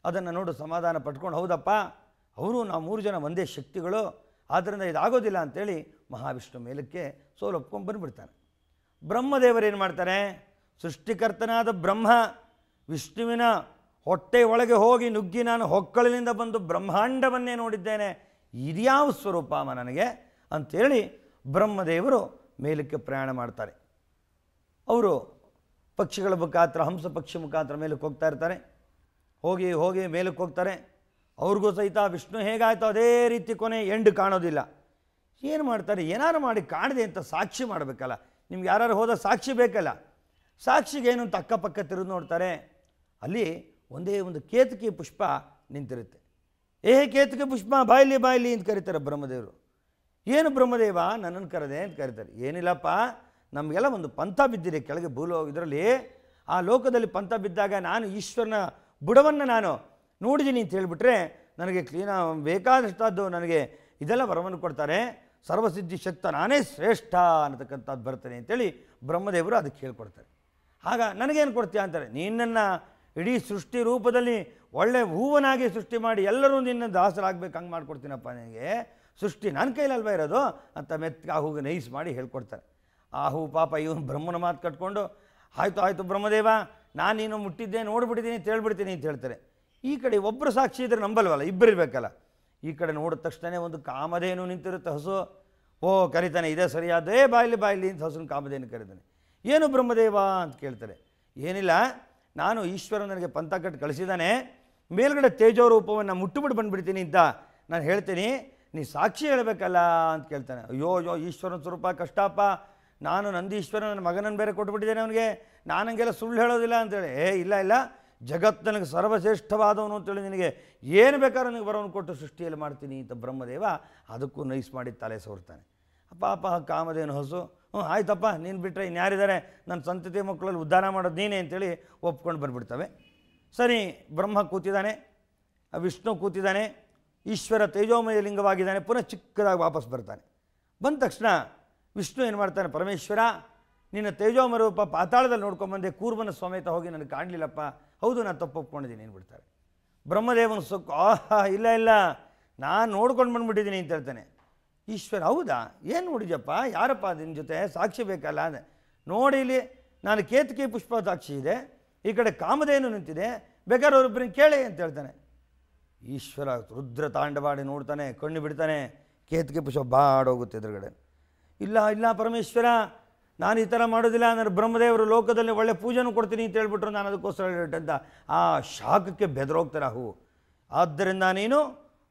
ಅದನ್ನು ನೋಡು ಸಮಾಧಾನ ಪಟ್ಕೊಂಡು, ಹೌದಪ್ಪ ಅವರು ನಾವು 3 ಜನ ಒಂದೇ ಶಕ್ತಿಗಳು, ಆದ್ದರಿಂದ ಇದಾಗೋದಿಲ್ಲ ಅಂಥೇಳಿ ಮಹಾವಿಷ್ಣು ಮೇಲಕ್ಕೆ ಒಪ್ಕೊಂಡು ಬಂದುಬಿಡ್ತಾನೆ. ಬ್ರಹ್ಮದೇವರೇನು ಮಾಡ್ತಾರೆ, ಸೃಷ್ಟಿಕರ್ತನಾದ ಬ್ರಹ್ಮ ವಿಷ್ಣುವಿನ ಹೊಟ್ಟೆ ಒಳಗೆ ಹೋಗಿ ನುಗ್ಗಿ ನಾನು ಹೊಕ್ಕಳಿನಿಂದ ಬಂದು ಬ್ರಹ್ಮಾಂಡವನ್ನೇ ನೋಡಿದ್ದೇನೆ, ಇದ್ಯಾವ ಸ್ವರೂಪ ನನಗೆ ಅಂಥೇಳಿ ಬ್ರಹ್ಮದೇವರು ಮೇಲಕ್ಕೆ ಪ್ರಯಾಣ ಮಾಡ್ತಾರೆ. ಅವರು ಪಕ್ಷಿಗಳ ಮುಖಾಂತರ, ಹಂಸ ಪಕ್ಷಿ ಮುಖಾಂತರ ಮೇಲಕ್ಕೆ ಹೋಗ್ತಾ ಇರ್ತಾರೆ. ಹೋಗಿ ಹೋಗಿ ಮೇಲಕ್ಕೆ ಹೋಗ್ತಾರೆ. ಅವ್ರಿಗೂ ಸಹಿತ ವಿಷ್ಣು ಹೇಗಾಯಿತು ಅದೇ ರೀತಿ ಕೊನೆ ಎಂಡ್ ಕಾಣೋದಿಲ್ಲ. ಏನು ಮಾಡ್ತಾರೆ, ಏನಾರು ಮಾಡಿ ಕಾಣಿದೆ ಅಂತ ಸಾಕ್ಷಿ ಮಾಡಬೇಕಲ್ಲ, ನಿಮ್ಗೆ ಯಾರು ಹೋದ ಸಾಕ್ಷಿ ಬೇಕಲ್ಲ, ಸಾಕ್ಷಿಗೆ ಏನು ಅಂತ ಅಕ್ಕಪಕ್ಕ ತಿರುಗಿ ನೋಡ್ತಾರೆ. ಅಲ್ಲಿ ಒಂದೇ ಒಂದು ಕೇತಕಿ ಪುಷ್ಪ ನಿಂತಿರುತ್ತೆ. ಕೇತಕಿ ಪುಷ್ಪ ಬಾಯಿಲಿ ಬಾಯಿಲಿ ಅಂತ ಕರೀತಾರೆ ಬ್ರಹ್ಮದೇವರು. ಏನು ಬ್ರಹ್ಮದೇವ ನನ್ನನ್ನು ಕರೆದೆ ಅಂತ ಕರೀತಾರೆ. ಏನಿಲ್ಲಪ್ಪ, ನಮಗೆಲ್ಲ ಒಂದು ಪಂಥ ಬಿದ್ದಿದೆ ಕೆಳಗೆ ಇದರಲ್ಲಿ ಆ ಲೋಕದಲ್ಲಿ ಪಂಥ ಬಿದ್ದಾಗ ನಾನು ಈಶ್ವರನ ಬುಡವನ್ನು ನಾನು ನೋಡಿದ್ದೀನಿ ಅಂತ ಹೇಳಿಬಿಟ್ರೆ ನನಗೆ ಬೇಕಾದಷ್ಟಾದ್ದು ನನಗೆ ಇದೆಲ್ಲ ವರವನ್ನು ಕೊಡ್ತಾರೆ. ಸರ್ವಸಿದ್ಧಿ ಶಕ್ತ ನಾನೇ ಶ್ರೇಷ್ಠ ಅನ್ನತಕ್ಕಂಥದ್ದು ಬರ್ತೇನೆ ಅಂತೇಳಿ ಬ್ರಹ್ಮದೇವರು ಅದಕ್ಕೆ ಹೇಳ್ಕೊಡ್ತಾರೆ. ಆಗ ನನಗೇನು ಕೊಡ್ತೀಯ ಅಂತಾರೆ. ನಿನ್ನನ್ನು ಇಡೀ ಸೃಷ್ಟಿ ರೂಪದಲ್ಲಿ ಒಳ್ಳೆ ಹೂವನಾಗಿ ಸೃಷ್ಟಿ ಮಾಡಿ ಎಲ್ಲರೂ ನಿನ್ನ ದಾಸರಾಗಬೇಕು, ಹಂಗೆ ಮಾಡ್ಕೊಡ್ತೀನಪ್ಪ ನಿನಗೆ. ಸೃಷ್ಟಿ ನನ್ನ ಕೈಲಲ್ವ ಇರೋದು ಅಂತ ಮೆತ್ತಗೆ ಆ ಹೂಗೆ ನೈಸ್ ಮಾಡಿ ಹೇಳ್ಕೊಡ್ತಾರೆ. ಆ ಹೂ ಪಾಪ ಇವನು ಬ್ರಹ್ಮನ ಮಾತು ಕಟ್ಕೊಂಡು ಆಯಿತು ಬ್ರಹ್ಮದೇವ ನಾನು ನೀನು ಮುಟ್ಟಿದ್ದೆ ನೋಡ್ಬಿಟ್ಟಿದ್ದೀನಿ ಅಂತ ಹೇಳ್ಬಿಡ್ತೀನಿ ಅಂತ ಹೇಳ್ತಾರೆ. ಈ ಕಡೆ ಒಬ್ಬರು ಸಾಕ್ಷಿ ಇದ್ರೆ ನಂಬಲ್ವಲ್ಲ, ಇಬ್ಬರು ಇರಬೇಕಲ್ಲ. ಈ ಕಡೆ ನೋಡಿದ ತಕ್ಷಣ ಒಂದು ಕಾಮಧೇನು ನಿಂತಿರುತ್ತೆ ಹಸು. ಕರಿತಾನೆ, ಇದೇ ಸರಿಯಾದೇ ಬಾಯಿಲಿ ಅಂತ ಹಸುನ ಕಾಮಧೇನು ಕರೀತಾನೆ. ಏನು ಬ್ರಹ್ಮದೇವ ಅಂತ ಕೇಳ್ತಾರೆ. ಏನಿಲ್ಲ, ನಾನು ಈಶ್ವರ ನನಗೆ ಪಂಥ ಕಟ್ಟು ಕಳಿಸಿದ್ದಾನೆ, ಮೇಲ್ಗಡೆ ತೇಜೋ ರೂಪವನ್ನು ಮುಟ್ಟುಬಿಟ್ಟು ಬಂದುಬಿಡ್ತೀನಿ ಅಂತ ನಾನು ಹೇಳ್ತೀನಿ, ನೀ ಸಾಕ್ಷಿ ಹೇಳಬೇಕಲ್ಲ ಅಂತ ಕೇಳ್ತಾನೆ. ಅಯ್ಯೋ ಈಶ್ವರನ ಸ್ವರೂಪ ಕಷ್ಟಪ್ಪ, ನಾನು ನಂದೀಶ್ವರ ನನ್ನ ಮಗನನ್ನು ಬೇರೆ ಕೊಟ್ಬಿಟ್ಟಿದ್ದೇನೆ ಅವನಿಗೆ, ನಾನು ಹಂಗೆಲ್ಲ ಸುಳ್ಳು ಹೇಳೋದಿಲ್ಲ ಅಂತೇಳಿ. ಇಲ್ಲ ಜಗತ್ತು ನನಗೆ ಸರ್ವಶ್ರೇಷ್ಠವಾದವನು ಅಂತೇಳಿ ನಿನಗೆ ಏನು ಬೇಕಾದ್ರೂ ನನಗೆ ಬರೋನು ಕೊಟ್ಟು ಸೃಷ್ಟಿಯಲ್ಲಿ ಮಾಡ್ತೀನಿ ಅಂತ ಬ್ರಹ್ಮದೇವ ಅದಕ್ಕೂ ನೈಸ್ ಮಾಡಿ ತಲೆ ಸೋರ್ತಾನೆ. ಪಾಪ ಕಾಮಧೇನು ಹಸು ಆಯ್ತಪ್ಪ ನೀನು ಬಿಟ್ಟರೆ ಇನ್ಯಾರಿದ್ದಾರೆ, ನನ್ನ ಸಂತತಿ ಮಕ್ಕಳಲ್ಲಿ ಉದ್ಧಾರ ಮಾಡೋದು ನೀನೇ ಅಂತೇಳಿ ಒಪ್ಕೊಂಡು ಬಂದುಬಿಡ್ತವೆ. ಸರಿ, ಬ್ರಹ್ಮ ಕೂತಿದ್ದಾನೆ, ವಿಷ್ಣು ಕೂತಿದ್ದಾನೆ, ಈಶ್ವರ ತೇಜೋಮಯ ಲಿಂಗವಾಗಿದ್ದಾನೆ. ಪುನಃ ಚಿಕ್ಕದಾಗಿ ವಾಪಸ್ ಬರ್ತಾನೆ. ಬಂದ ತಕ್ಷಣ ವಿಷ್ಣು ಏನು ಮಾಡ್ತಾನೆ, ಪರಮೇಶ್ವರ ನಿನ್ನ ತೇಜೋಮಯ ರೂಪ ಪಾತಾಳದಲ್ಲಿ ನೋಡ್ಕೊಂಬಂದೆ, ಕೂರ್ಮನ ಸಮೇತ ಹೋಗಿ ನನಗೆ ಕಾಣಲಿಲ್ಲಪ್ಪ, ಹೌದು ನಾನು ತಪ್ಪು ಒಪ್ಕೊಂಡಿದ್ದೀನಿ ಅಂದ್ಬಿಡ್ತಾರೆ. ಬ್ರಹ್ಮದೇವನ ಇಲ್ಲ ನಾನು ನೋಡ್ಕೊಂಡು ಬಂದುಬಿಟ್ಟಿದ್ದೀನಿ ಅಂತ ಹೇಳ್ತಾನೆ. ಈಶ್ವರ ಹೌದಾ, ಏನು ನೋಡಿದ್ಯಪ್ಪ, ಯಾರಪ್ಪ ನಿನ್ನ ಜೊತೆ ಸಾಕ್ಷಿ ಬೇಕಲ್ಲ ಅಂದರೆ ನೋಡಿ, ಇಲ್ಲಿ ನಾನು ಕೇತಕಿ ಪುಷ್ಪ ಸಾಕ್ಷಿ ಇದೆ, ಈ ಕಡೆ ಕಾಮಧೇನು ನಿಂತಿದೆ, ಬೇಕಾದ್ರೆ ಅವರಿಬ್ಬರನ್ನ ಕೇಳಿ ಅಂತ ಹೇಳ್ತಾನೆ. ಈಶ್ವರ ರುದ್ರ ತಾಂಡವಾಡಿ ನೋಡ್ತಾನೆ, ಕಣ್ಣು ಬಿಡ್ತಾನೆ, ಕೇತಕಿ ಪುಷ್ಪ ಬಾಡೋಗುತ್ತೆ ಎದುರುಗಡೆ. ಇಲ್ಲ ಪರಮೇಶ್ವರ ನಾನು ಈ ಥರ ಮಾಡೋದಿಲ್ಲ, ನಾನು ಬ್ರಹ್ಮದೇವರು ಲೋಕದಲ್ಲಿ ಒಳ್ಳೆ ಪೂಜೆನೂ ಕೊಡ್ತೀನಿ ಅಂತ ಹೇಳ್ಬಿಟ್ರು, ನಾನು ಅದಕ್ಕೋಸ್ಕರ ಹೇಳಿಟ್ಟಂತ ಆ ಶಾಖಕ್ಕೆ ಬೆದರೋಗ್ತಾರೆ ಆ ಹೂವು. ಆದ್ದರಿಂದ ನೀನು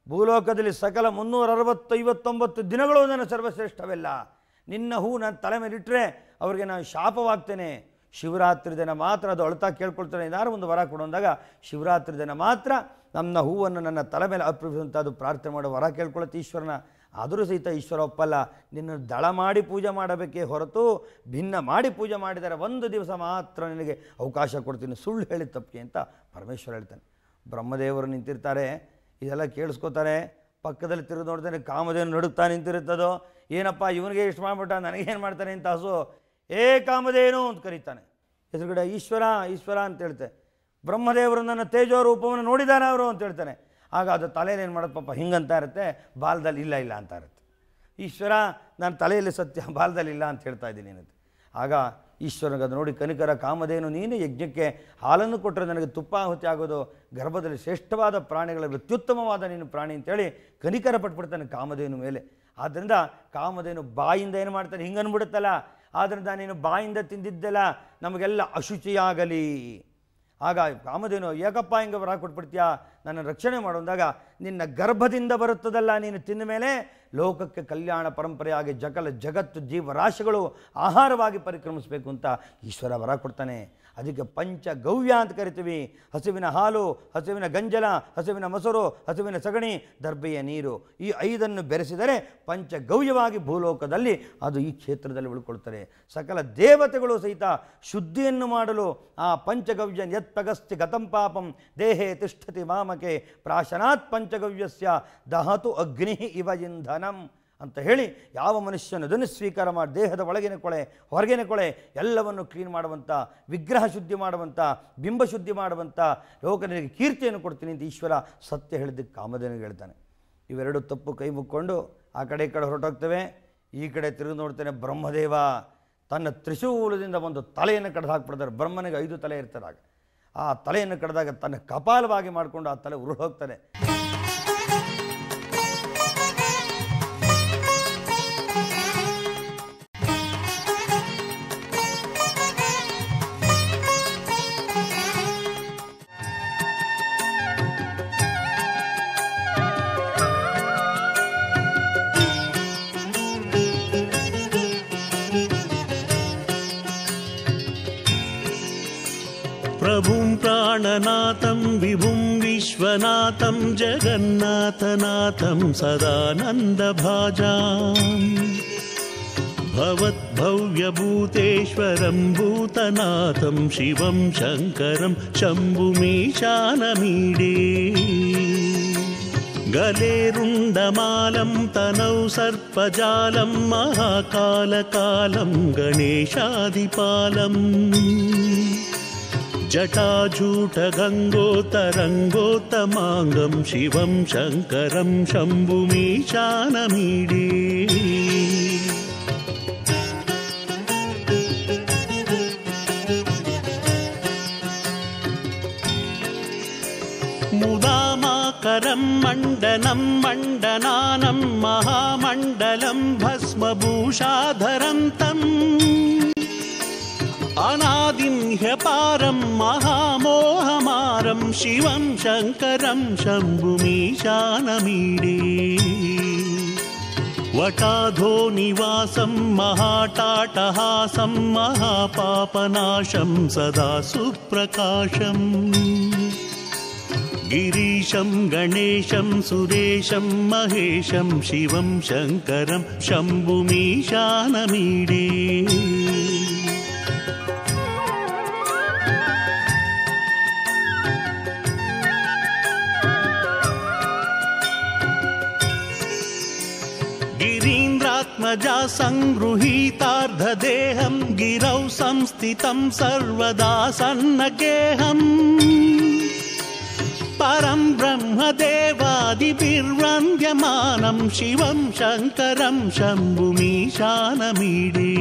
ಭೂಲೋಕದಲ್ಲಿ ಸಕಲ 359 ದಿನಗಳು ನನ್ನ ಸರ್ವಶ್ರೇಷ್ಠವೆಲ್ಲ, ನಿನ್ನ ಹೂ ನನ್ನ ತಲೆ ಮೇಲಿಟ್ಟರೆ ಅವ್ರಿಗೆ ನಾನು ಶಾಪವಾಗ್ತೇನೆ. ಶಿವರಾತ್ರಿ ದಿನ ಮಾತ್ರ ಅದು ಅಳ್ತಾ ಕೇಳ್ಕೊಳ್ತಾನೆ, ಏನಾರು ಒಂದು ವರ ಕೊಡು ಅಂದಾಗ ಶಿವರಾತ್ರಿ ದಿನ ಮಾತ್ರ ನನ್ನ ಹೂವನ್ನು ನನ್ನ ತಲೆ ಮೇಲೆ ಅರ್ಪಿಸುವಂಥ ಅದು ಪ್ರಾರ್ಥನೆ ಮಾಡೋ ವರ ಕೇಳ್ಕೊಳ್ಳುತ್ತೆ ಈಶ್ವರನ. ಆದರೂ ಸಹಿತ ಈಶ್ವರ ಒಪ್ಪಲ್ಲ, ನಿನ್ನ ದಳ ಮಾಡಿ ಪೂಜೆ ಮಾಡಬೇಕೇ ಹೊರತು ಭಿನ್ನ ಮಾಡಿ ಪೂಜೆ ಮಾಡಿದರೆ ಒಂದು ದಿವಸ ಮಾತ್ರ ನಿನಗೆ ಅವಕಾಶ ಕೊಡ್ತೀನಿ, ಸುಳ್ಳು ಹೇಳಿದ ತಪ್ಪಿಗೆ ಅಂತ ಪರಮೇಶ್ವರ ಹೇಳ್ತಾನೆ. ಬ್ರಹ್ಮದೇವರು ನಿಂತಿರ್ತಾರೆ, ಇದೆಲ್ಲ ಕೇಳಿಸ್ಕೋತಾರೆ. ಪಕ್ಕದಲ್ಲಿ ತಿರುಗಿ ನೋಡ್ತಾನೆ, ಕಾಮಧೇನು ನಡುತ್ತಾ ನಿಂತಿರುತ್ತದೋ, ಏನಪ್ಪ ಇವನಿಗೆ ಇಷ್ಟು ಮಾಡಿಬಿಟ್ಟ ನನಗೇನು ಮಾಡ್ತಾನೆ ಅಂತ ಹಸು ಕಾಮಧೇನು ಅಂತ ಕರೀತಾನೆ. ಎದುರುಗಡೆ ಈಶ್ವರ ಅಂತ ಹೇಳ್ತೆ. ಬ್ರಹ್ಮದೇವರು ನನ್ನ ತೇಜೋ ರೂಪವನ್ನು ನೋಡಿದಾನೆ ಅವರು ಅಂತ ಹೇಳ್ತಾನೆ. ಆಗ ಅದು ತಲೆಯಲ್ಲಿ ಏನು ಮಾಡೋದು ಪಾಪ ಹಿಂಗಂತ ಇರುತ್ತೆ, ಬಾಲದಲ್ಲಿ ಇಲ್ಲ ಅಂತ ಇರುತ್ತೆ. ಈಶ್ವರ ನಾನು ತಲೆಯಲ್ಲಿ ಸತ್ಯ, ಬಾಲದಲ್ಲಿ ಇಲ್ಲ ಅಂತ ಹೇಳ್ತಾ ಇದ್ದೀನಿ ಅನ್ನತ್ತೆ. ಆಗ ಈಶ್ವರನಿಗೆ ಅದು ನೋಡಿ ಕನಿಕರ, ಕಾಮಧೇನು ನೀನು ಯಜ್ಞಕ್ಕೆ ಹಾಲನ್ನು ಕೊಟ್ಟರೆ ನನಗೆ ತುಪ್ಪ ಆಹುತಿ ಆಗೋದು, ಗರ್ಭದಲ್ಲಿ ಶ್ರೇಷ್ಠವಾದ ಪ್ರಾಣಿಗಳಲ್ಲಿ ಅತ್ಯುತ್ತಮವಾದ ನೀನು ಪ್ರಾಣಿ ಅಂತೇಳಿ ಕನಿಕರ ಪಟ್ಬಿಡ್ತಾನೆ ಕಾಮಧೇನು ಮೇಲೆ. ಆದ್ದರಿಂದ ಕಾಮಧೇನು ಬಾಯಿಂದ ಏನು ಮಾಡ್ತಾನೆ, ಹಿಂಗನ್ಬಿಡುತ್ತಲ್ಲ, ಆದ್ದರಿಂದ ನೀನು ಬಾಯಿಂದ ತಿಂದಿದ್ದೆಲ್ಲ ನಮಗೆಲ್ಲ ಅಶುಚಿಯಾಗಲಿ. ಆಗ ಕಾಮಧೇನು ಏಕಪ್ಪ ಹಿಂಗೆ ವರ ಕೊಟ್ಬಿಡ್ತೀಯಾ, ನನ್ನ ರಕ್ಷಣೆ ಮಾಡೋದಾಗ ನಿನ್ನ ಗರ್ಭದಿಂದ ಬರುತ್ತದಲ್ಲ, ನೀನು ತಿಂದ ಮೇಲೆ ಲೋಕಕ್ಕೆ ಕಲ್ಯಾಣ ಪರಂಪರೆಯಾಗಿ ಜಗತ್ತು ಜೀವರಾಶಿಗಳು ಆಹಾರವಾಗಿ ಪರಿಕ್ರಮಿಸಬೇಕು ಅಂತ ಈಶ್ವರ ವರ ಕೊಡ್ತಾನೆ. ಅದಕ್ಕೆ ಪಂಚಗವ್ಯ ಅಂತ ಕರಿತೀವಿ. ಹಸುವಿನ ಹಾಲು, ಹಸುವಿನ ಗಂಜಲ, ಹಸುವಿನ ಮೊಸರು, ಹಸುವಿನ ಸಗಣಿ, ದರ್ಬೆಯ ನೀರು, ಈ 5 ಬೆರೆಸಿದರೆ ಪಂಚಗವ್ಯವಾಗಿ ಭೂಲೋಕದಲ್ಲಿ ಅದು ಈ ಕ್ಷೇತ್ರದಲ್ಲಿ ಉಳ್ಕೊಳ್ತಾರೆ. ಸಕಲ ದೇವತೆಗಳು ಸಹಿತ ಶುದ್ಧಿಯನ್ನು ಮಾಡಲು ಆ ಪಂಚಗವ್ಯ ಯತ್ಪಗಸ್ತಿ ಗತಂ ಪಾಪಂ ದೇಹೇ ತಿಷ್ಠತಿ ಮಾಮಕೆ ಪ್ರಾಶನಾತ್ ಪಂಚಗವ್ಯಸ್ಯ ದಹತು ಅಗ್ನಿ ಇವ ಇಂಧನಂ ಅಂತ ಹೇಳಿ, ಯಾವ ಮನುಷ್ಯನು ಅದನ್ನು ಸ್ವೀಕಾರ ಮಾಡಿ ದೇಹದ ಒಳಗಿನ ಕೊಳೆ ಹೊರಗಿನ ಕೊಳೆ ಎಲ್ಲವನ್ನು ಕ್ಲೀನ್ ಮಾಡುವಂಥ, ವಿಗ್ರಹ ಶುದ್ಧಿ ಮಾಡುವಂಥ, ಬಿಂಬ ಶುದ್ಧಿ ಮಾಡುವಂಥ ಲೋಕನಿಗೆ ಕೀರ್ತಿಯನ್ನು ಕೊಡ್ತೀನಿ ಅಂತ ಈಶ್ವರ ಸತ್ಯ ಹೇಳಿದ್ದಕ್ಕೆ ಕಾಮಧೇನಿಗೆ ಹೇಳ್ತಾನೆ. ಇವೆರಡು ತಪ್ಪು ಕೈ ಮುಕ್ಕೊಂಡು ಆ ಕಡೆ ಈ ಕಡೆ ಹೊರಟೋಗ್ತವೆ. ಈ ಕಡೆ ತಿರುಗಿ ನೋಡ್ತಾನೆ, ಬ್ರಹ್ಮದೇವ ತನ್ನ ತ್ರಿಶೂಲದಿಂದ ಒಂದು ತಲೆಯನ್ನು ಕಡ್ದು ಹಾಕ್ಬಿಡ್ತಾರೆ. ಬ್ರಹ್ಮನಿಗೆ 5 ತಲೆ ಇರ್ತಾರೆ. ಆ ತಲೆಯನ್ನು ಕಡ್ದಾಗ ತನ್ನ ಕಪಾಲವಾಗಿ ಮಾಡಿಕೊಂಡು ಆ ತಲೆ ಉರುಳು ಹೋಗ್ತಾನೆ. प्रभुं प्राणनाथं विभुं विश्वनाथं जगन्नाथनाथं सदानन्दभाजाम् भवद्भव्यभूतेश्वरं भूतनाथं शिवं शङ्करं शम्भुमीशानमीडे गले रुण्डमालं तनौ सर्पजालं महाकालकालं गणेशादिपालम् जटाजूटगङ्गोत्तरङ्गोत्तमाङ्गं शिवं शङ्करं शम्भुमीशानमीडे मुदामाकरं मण्डनं मण्डनानं महामण्डलं भस्मभूषाधरं तम् अनादिं ह्यपारं महामोहमारं शिवं शङ्करं शम्भुमीशानमीडे वटाधो निवासं महाटाटहासं महापापनाशं सदा सुप्रकाशम् गिरीशं गणेशं सुरेशं महेशं शिवं शङ्करं शम्भुमीशानमीडे गिरीन्द्रात्मजा सङ्गृहीतार्धदेहं गिरौ संस्थितं सर्वदा सन्नगेहम् परं ब्रह्मदेवादिभिर्वन्द्यमानं शिवं शङ्करं शम्भुमीशानमीडे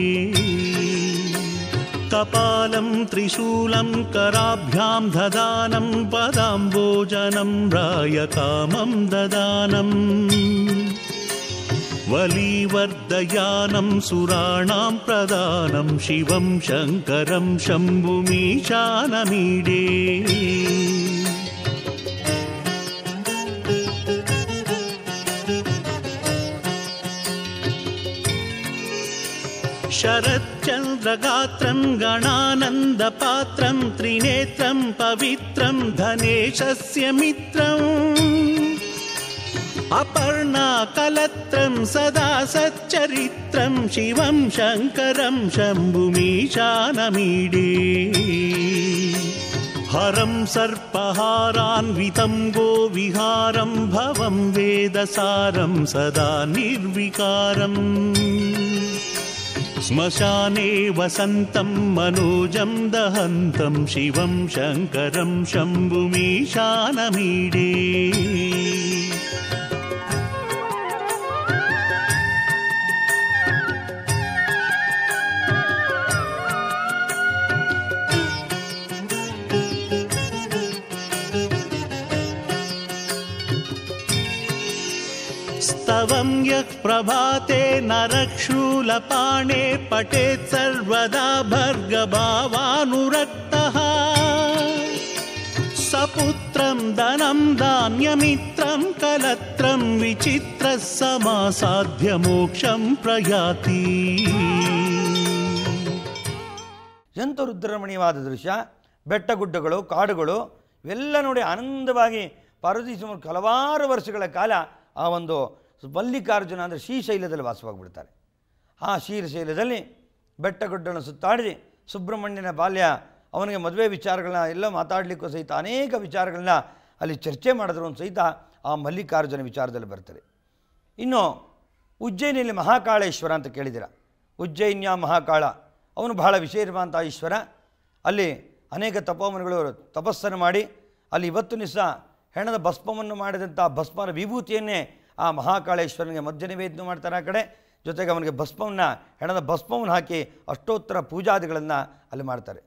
कपालं त्रिशूलं कराभ्यां ददानं पदाम्बोजनं रायकामं ददानम् वलीवर्धयानं सुराणां प्रदानं शिवं शङ्करं शम्भुमीशानमीडे शरच्चन्द्रगात्रं गणानन्दपात्रं त्रिनेत्रं पवित्रं धनेशस्य मित्रम् अपर्णाकलत्रं सदा सच्चरित्रं शिवं शङ्करं शम्भुमीशानमीडे हरं सर्पहारान्वितं गोविहारं भवं वेदसारं सदा निर्विकारम् श्मशाने वसन्तं मनोजं दहन्तं शिवं शङ्करं शम्भुमीशानमीडे स्तवं यः प्रभाते नरक्षूलपाणे पठेत् सर्वदा भर्गभावानुरक्तः सपुत्रं धनं धान्यमित्रं कलत्रं विचित्रः समासाध्य मोक्षं प्रयाति ಎಂಥ ರುದ್ರರಮಣೀಯವಾದ ದೃಶ್ಯ. ಬೆಟ್ಟಗುಡ್ಡಗಳು, ಕಾಡುಗಳು ಇವೆಲ್ಲ ನೋಡಿ ಆನಂದವಾಗಿ ಪಾರ್ವತಿ ಹಲವಾರು ವರ್ಷಗಳ ಕಾಲ ಆ ಒಂದು ಮಲ್ಲಿಕಾರ್ಜುನ ಅಂದರೆ ಶ್ರೀಶೈಲದಲ್ಲಿ ವಾಸವಾಗಿಬಿಡ್ತಾರೆ. ಆ ಶ್ರೀಶೈಲದಲ್ಲಿ ಬೆಟ್ಟಗುಡ್ಡಗಳನ್ನು ಸುತ್ತಾಡಿ ಸುಬ್ರಹ್ಮಣ್ಯನ ಬಾಲ್ಯ, ಅವನಿಗೆ ಮದುವೆ ವಿಚಾರಗಳನ್ನ ಎಲ್ಲ ಮಾತಾಡಲಿಕ್ಕೂ ಸಹಿತ ಅನೇಕ ವಿಚಾರಗಳನ್ನ ಅಲ್ಲಿ ಚರ್ಚೆ ಮಾಡಿದ್ರು ಅಂತ ಸಹಿತ ಆ ಮಲ್ಲಿಕಾರ್ಜುನ ವಿಚಾರದಲ್ಲಿ ಬರ್ತಾರೆ. ಇನ್ನು ಉಜ್ಜಯಿನಿಯಲ್ಲಿ ಮಹಾಕಾಳೇಶ್ವರ ಅಂತ ಕೇಳಿದ್ದೀರ. ಉಜ್ಜಯಿನ್ಯ ಮಹಾಕಾಳ ಅವನು ಬಹಳ ವಿಶೇಷವಾದಂಥ ಈಶ್ವರ. ಅಲ್ಲಿ ಅನೇಕ ತಪೋವನಗಳು ತಪಸ್ಸನ್ನು ಮಾಡಿ ಅಲ್ಲಿ ಇವತ್ತು ನಿಸ ಹೆಣದ ಭಸ್ಮವನ್ನು ಮಾಡಿದಂಥ ಭಸ್ಮನ ವಿಭೂತಿಯನ್ನೇ ಆ ಮಹಾಕಾಳೇಶ್ವರನಿಗೆ ಮಧ್ಯ ನಿವೇದನೆ ಮಾಡ್ತಾರೆ. ಆ ಕಡೆ ಜೊತೆಗೆ ಅವನಿಗೆ ಭಸ್ಮವನ್ನು, ಹೆಣದ ಭಸ್ಮವನ್ನು ಹಾಕಿ ಅಷ್ಟೋತ್ತರ ಪೂಜಾದಿಗಳನ್ನು ಅಲ್ಲಿ ಮಾಡ್ತಾರೆ.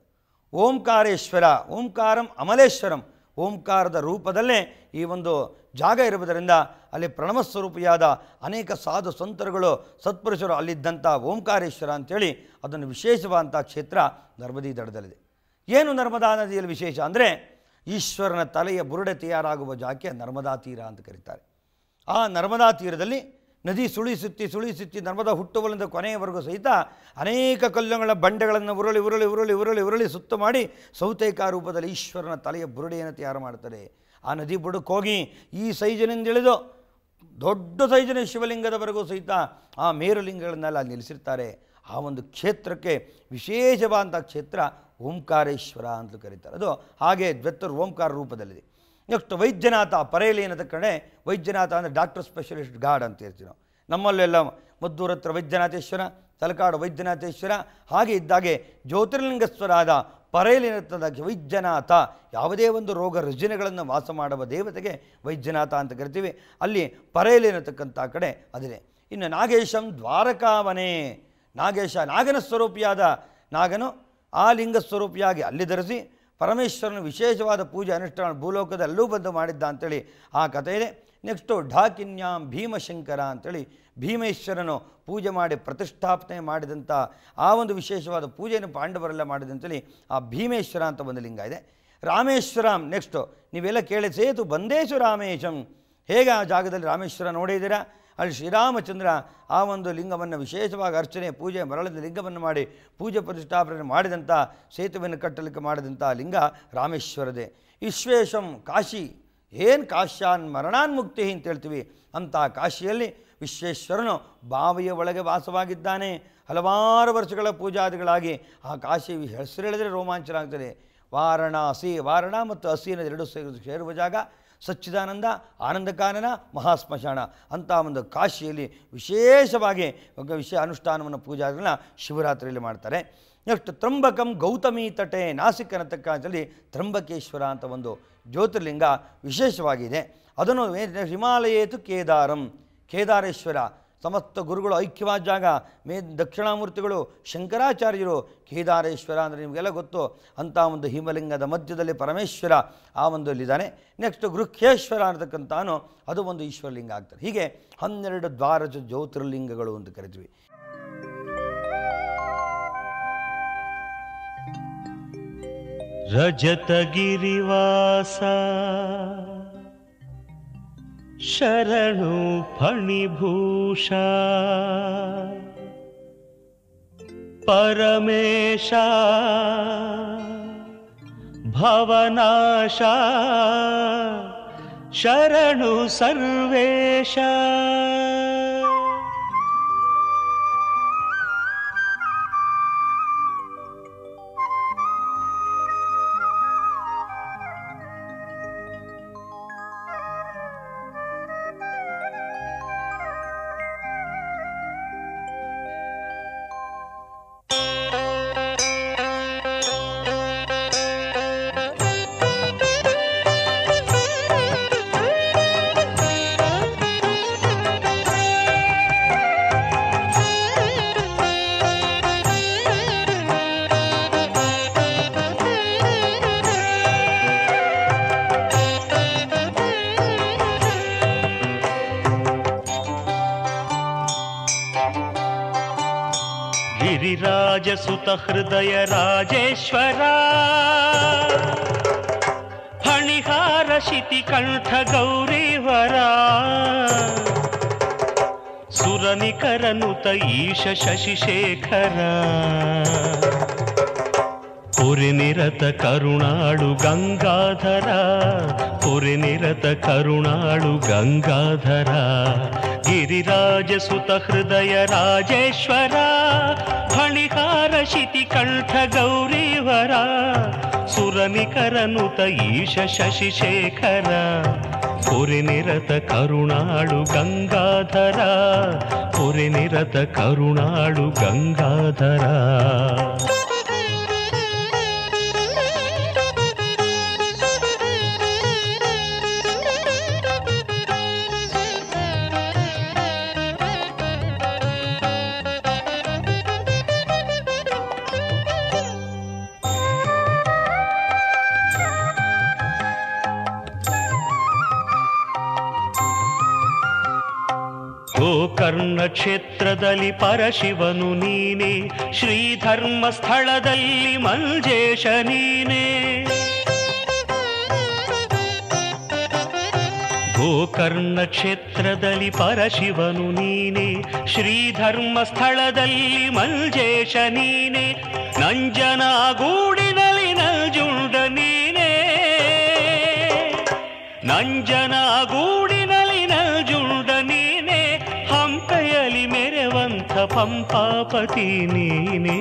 ಓಂಕಾರೇಶ್ವರ, ಓಂಕಾರಂ ಅಮಲೇಶ್ವರಂ, ಓಂಕಾರದ ರೂಪದಲ್ಲೇ ಈ ಒಂದು ಜಾಗ ಇರುವುದರಿಂದ ಅಲ್ಲಿ ಪ್ರಣವ ಸ್ವರೂಪಿಯಾದ ಅನೇಕ ಸಾಧು ಸಂತರುಗಳು ಸತ್ಪುರುಷರು ಅಲ್ಲಿದ್ದಂಥ ಓಂಕಾರೇಶ್ವರ ಅಂಥೇಳಿ ಅದನ್ನು ವಿಶೇಷವಾದಂಥ ಕ್ಷೇತ್ರ ನರ್ಮದೀ ದಡದಲ್ಲಿದೆ. ಏನು ನರ್ಮದಾ ನದಿಯಲ್ಲಿ ವಿಶೇಷ ಅಂದರೆ ಈಶ್ವರನ ತಲೆಯ ಬುರುಡೆ ತಯಾರಾಗುವ ಜಾಗಕ್ಕೆ ನರ್ಮದಾ ತೀರ ಅಂತ ಕರೀತಾರೆ. ಆ ನರ್ಮದಾ ತೀರದಲ್ಲಿ ನದಿ ಸುಳಿ ಸುತ್ತಿ ನರ್ಮದಾ ಹುಟ್ಟುವಲಿಂದ ಕೊನೆಯವರೆಗೂ ಸಹಿತ ಅನೇಕ ಕಲ್ಲುಗಳ ಬಂಡೆಗಳನ್ನು ಉರುಳಿ ಸುತ್ತು ಮಾಡಿ ಸೌತೆಕಾಯಿ ರೂಪದಲ್ಲಿ ಈಶ್ವರನ ತಲೆಯ ಬುರುಡೆಯನ್ನು ತಯಾರು ಮಾಡ್ತಾರೆ. ಆ ನದಿ ಬುಡಕ್ಕೆ ಹೋಗಿ ಈ ಸೈಜಿನಿಂದ ಇಳಿದು ದೊಡ್ಡ ಸೈಜಿನ ಶಿವಲಿಂಗದವರೆಗೂ ಸಹಿತ ಆ ಮೇರುಲಿಂಗಗಳನ್ನೆಲ್ಲ ನಿಲ್ಲಿಸಿರ್ತಾರೆ. ಆ ಒಂದು ಕ್ಷೇತ್ರಕ್ಕೆ ವಿಶೇಷವಾದಂಥ ಕ್ಷೇತ್ರ ಓಂಕಾರೇಶ್ವರ ಅಂತ ಕರೀತಾರೆ. ಅದು ಹಾಗೆ ದ್ವೆತ್ತರು ಓಂಕಾರ ರೂಪದಲ್ಲಿದೆ. ನೆಕ್ಸ್ಟ್ ವೈದ್ಯನಾಥ ಪರೇಲಿ ಅನ್ನೋದ ಕಡೆ ವೈದ್ಯನಾಥ ಅಂದರೆ ಡಾಕ್ಟರ್ ಸ್ಪೆಷಲಿಸ್ಟ್ ಗಾಡ್ ಅಂತ ಹೇಳ್ತೀವಿ ನಾವು. ನಮ್ಮಲ್ಲೆಲ್ಲ ಮದ್ದೂರ ಹತ್ರ ವೈದ್ಯನಾಥೇಶ್ವರ, ತಲಕಾಡು ವೈದ್ಯನಾಥೇಶ್ವರ, ಹಾಗೆ ಇದ್ದಾಗೆ ಜ್ಯೋತಿರ್ಲಿಂಗೇಶ್ವರಾದ ಪರೇಲಿನದ ವೈದ್ಯನಾಥ ಯಾವುದೇ ಒಂದು ರೋಗ ರುಜಿನಗಳನ್ನು ವಾಸ ಮಾಡುವ ದೇವತೆಗೆ ವೈದ್ಯನಾಥ ಅಂತ ಕರಿತೀವಿ. ಅಲ್ಲಿ ಪರೇಲಿ ಅನ್ನತಕ್ಕಂಥ ಕಡೆ ಅದಿದೆ. ಇನ್ನು ನಾಗೇಶಂ ದ್ವಾರಕಾವನೇ, ನಾಗೇಶ ನಾಗನ ಸ್ವರೂಪಿಯಾದ ನಾಗನು ಆ ಲಿಂಗ ಸ್ವರೂಪಿಯಾಗಿ ಅಲ್ಲಿ ಧರಿಸಿ ಪರಮೇಶ್ವರನ ವಿಶೇಷವಾದ ಪೂಜೆ ಅನುಷ್ಠಾನ ಭೂಲೋಕದಲ್ಲೂ ಬಂದು ಮಾಡಿದ್ದ ಅಂಥೇಳಿ ಆ ಕಥೆ ಇದೆ. ನೆಕ್ಸ್ಟು ಢಾಕಿನ್ಯಾಂ ಭೀಮಶಂಕರ ಅಂಥೇಳಿ ಭೀಮೇಶ್ವರನು ಪೂಜೆ ಮಾಡಿ ಪ್ರತಿಷ್ಠಾಪನೆ ಮಾಡಿದಂಥ ಆ ಒಂದು ವಿಶೇಷವಾದ ಪೂಜೆಯನ್ನು ಪಾಂಡವರೆಲ್ಲ ಮಾಡಿದಂಥೇಳಿ ಆ ಭೀಮೇಶ್ವರ ಅಂತ ಒಂದು ಲಿಂಗ ಇದೆ. ರಾಮೇಶ್ವರಂ ನೆಕ್ಸ್ಟು ನೀವೆಲ್ಲ ಕೇಳಿ ಸೇತು ಬಂದೇಶು ರಾಮೇಶಂ, ಹೇಗೆ ಆ ಜಾಗದಲ್ಲಿ ರಾಮೇಶ್ವರ ನೋಡಿದ್ದೀರಾ? ಅಲ್ಲಿ ಶ್ರೀರಾಮಚಂದ್ರ ಆ ಒಂದು ಲಿಂಗವನ್ನು ವಿಶೇಷವಾಗಿ ಅರ್ಚನೆ ಪೂಜೆ ಮರಳಿದ ಲಿಂಗವನ್ನು ಮಾಡಿ ಪೂಜೆ ಪ್ರತಿಷ್ಠಾಪನೆ ಮಾಡಿದಂಥ ಸೇತುವೆಯನ್ನು ಕಟ್ಟಲಿಕ್ಕೆ ಮಾಡಿದಂಥ ಲಿಂಗ ರಾಮೇಶ್ವರದೇ. ವಿಶ್ವೇಶಂ ಕಾಶಿ, ಏನು ಕಾಶ್ಯಾನ್ ಮರಣಾನ್ಮುಕ್ತಿ ಅಂತ ಹೇಳ್ತೀವಿ, ಅಂಥ ಕಾಶಿಯಲ್ಲಿ ವಿಶ್ವೇಶ್ವರನು ಬಾವಿಯ ಒಳಗೆ ವಾಸವಾಗಿದ್ದಾನೆ. ಹಲವಾರು ವರ್ಷಗಳ ಪೂಜಾದಿಗಳಾಗಿ ಆ ಕಾಶಿ ಹೆಸರು ಹೇಳಿದರೆ ರೋಮಾಂಚನ ಆಗ್ತದೆ. ವಾರಣಾಸಿ, ವಾರಣ ಮತ್ತು ಹಸಿ ಅನ್ನೋದು ಎರಡು ಸೇರುವ ಜಾಗ. ಸಚ್ಚಿದಾನಂದ, ಆನಂದಕಾನನ, ಮಹಾಸ್ಮಶಾನ ಅಂತ ಒಂದು ಕಾಶಿಯಲ್ಲಿ ವಿಶೇಷವಾಗಿ ಅನುಷ್ಠಾನವನ್ನು ಪೂಜಾದಿಗಳನ್ನ ಶಿವರಾತ್ರಿಯಲ್ಲಿ ಮಾಡ್ತಾರೆ. ನೆಕ್ಸ್ಟ್ ತ್ರಂಬಕಂ ಗೌತಮಿ ತಟೆ, ನಾಸಿಕ್ ಅನ್ನತಕ್ಕಂಥಲ್ಲಿ ತ್ರಂಬಕೇಶ್ವರ ಅಂತ ಒಂದು ಜ್ಯೋತಿರ್ಲಿಂಗ ವಿಶೇಷವಾಗಿದೆ. ಅದನ್ನು ಹಿಮಾಲಯೇತು ಕೇದಾರಂ, ಕೇದಾರೇಶ್ವರ ಸಮಸ್ತ ಗುರುಗಳು ಐಕ್ಯವಾದ ಜಾಗ. ದಕ್ಷಿಣಾಮೂರ್ತಿಗಳು ಶಂಕರಾಚಾರ್ಯರು ಕೇದಾರೇಶ್ವರ ಅಂದರೆ ನಿಮಗೆಲ್ಲ ಗೊತ್ತು. ಅಂಥ ಒಂದು ಹಿಮಲಿಂಗದ ಮಧ್ಯದಲ್ಲಿ ಪರಮೇಶ್ವರ ಆ ಒಂದು ಇಲ್ಲಿದ್ದಾನೆ. ನೆಕ್ಸ್ಟ್ ಗೃಹ್ಯೇಶ್ವರ ಅಂತಕ್ಕಂಥವನು ಅದು ಒಂದು ಈಶ್ವರಲಿಂಗ ಆಗ್ತಾರೆ. ಹೀಗೆ 12 ದ್ವಾರಜ ಜ್ಯೋತಿರ್ಲಿಂಗಗಳು ಅಂತ ಕರಿತೀವಿ. ರಜತಗಿರಿವಾಸ ಶರಣು ಫಣಿಭೂಷ ಪರಮೇಶ ಭವನಾಶ ಶರಣು ಸರ್ವೇಶ. ಗಿರಿರಾಜಸುತ ಹೃದಯ ರಾಜೇಶ್ವರ ಫಣಿಹಾರ ಶಿತಿಕಂಠ ಗೌರೀವರ ಸುರನಿಕರನುತ ಈಶ ಶಶಿಶೇಖರ ಪುರಿನಿರತ ಕರುಣಾಳು ಗಂಗಾಧರ ಪುರಿನಿರತ ಕರುಣಾಳು ಗಂಗಾಧರ ಗಿರಿರಾಜಸುತ ಹೃದಯ ರಾಜೇಶ್ವರ ಫಣಿಹಾರ ಶಿತಿಕಂಠ ಗೌರೀವರ ಸುರನಿಕರನುತ ಈಶ ಶಶಿಶೇಖರ ಪುರಿನಿರತ ಕರುಣಾಳು ಗಂಗಾಧರ ಪುರಿನಿರತ ಕರುಣಾಳು ಗಂಗಾಧರ. ಗೋಕರ್ಣ ಕ್ಷೇತ್ರದಲ್ಲಿ ಪರಶಿವನು ನೀನೆ ಶ್ರೀಧರ್ಮ ಸ್ಥಳದಲ್ಲಿ ಮಂಜೇಶ ನೀನೆ ಗೋಕರ್ಣ ಕ್ಷೇತ್ರದಲ್ಲಿ ಪರಶಿವನು ನೀನೆ, ಶ್ರೀಧರ್ಮ ಸ್ಥಳದಲ್ಲಿ ಮಂಜೇಶ ನೀನೆ, ನಂಜನಗೂಡಿನಲ್ಲಿ ನಂಜುಂಡ ನೀನೆ, ನಂಜನಗೂಡಿನಲ್ಲಿ ನಂಜುಂಡ ನೀನೆ, ಹಂಪೆಯಲ್ಲಿ ಮೆರೆವಂಥ ಪಂಪಾಪತಿ ನೀನೇ.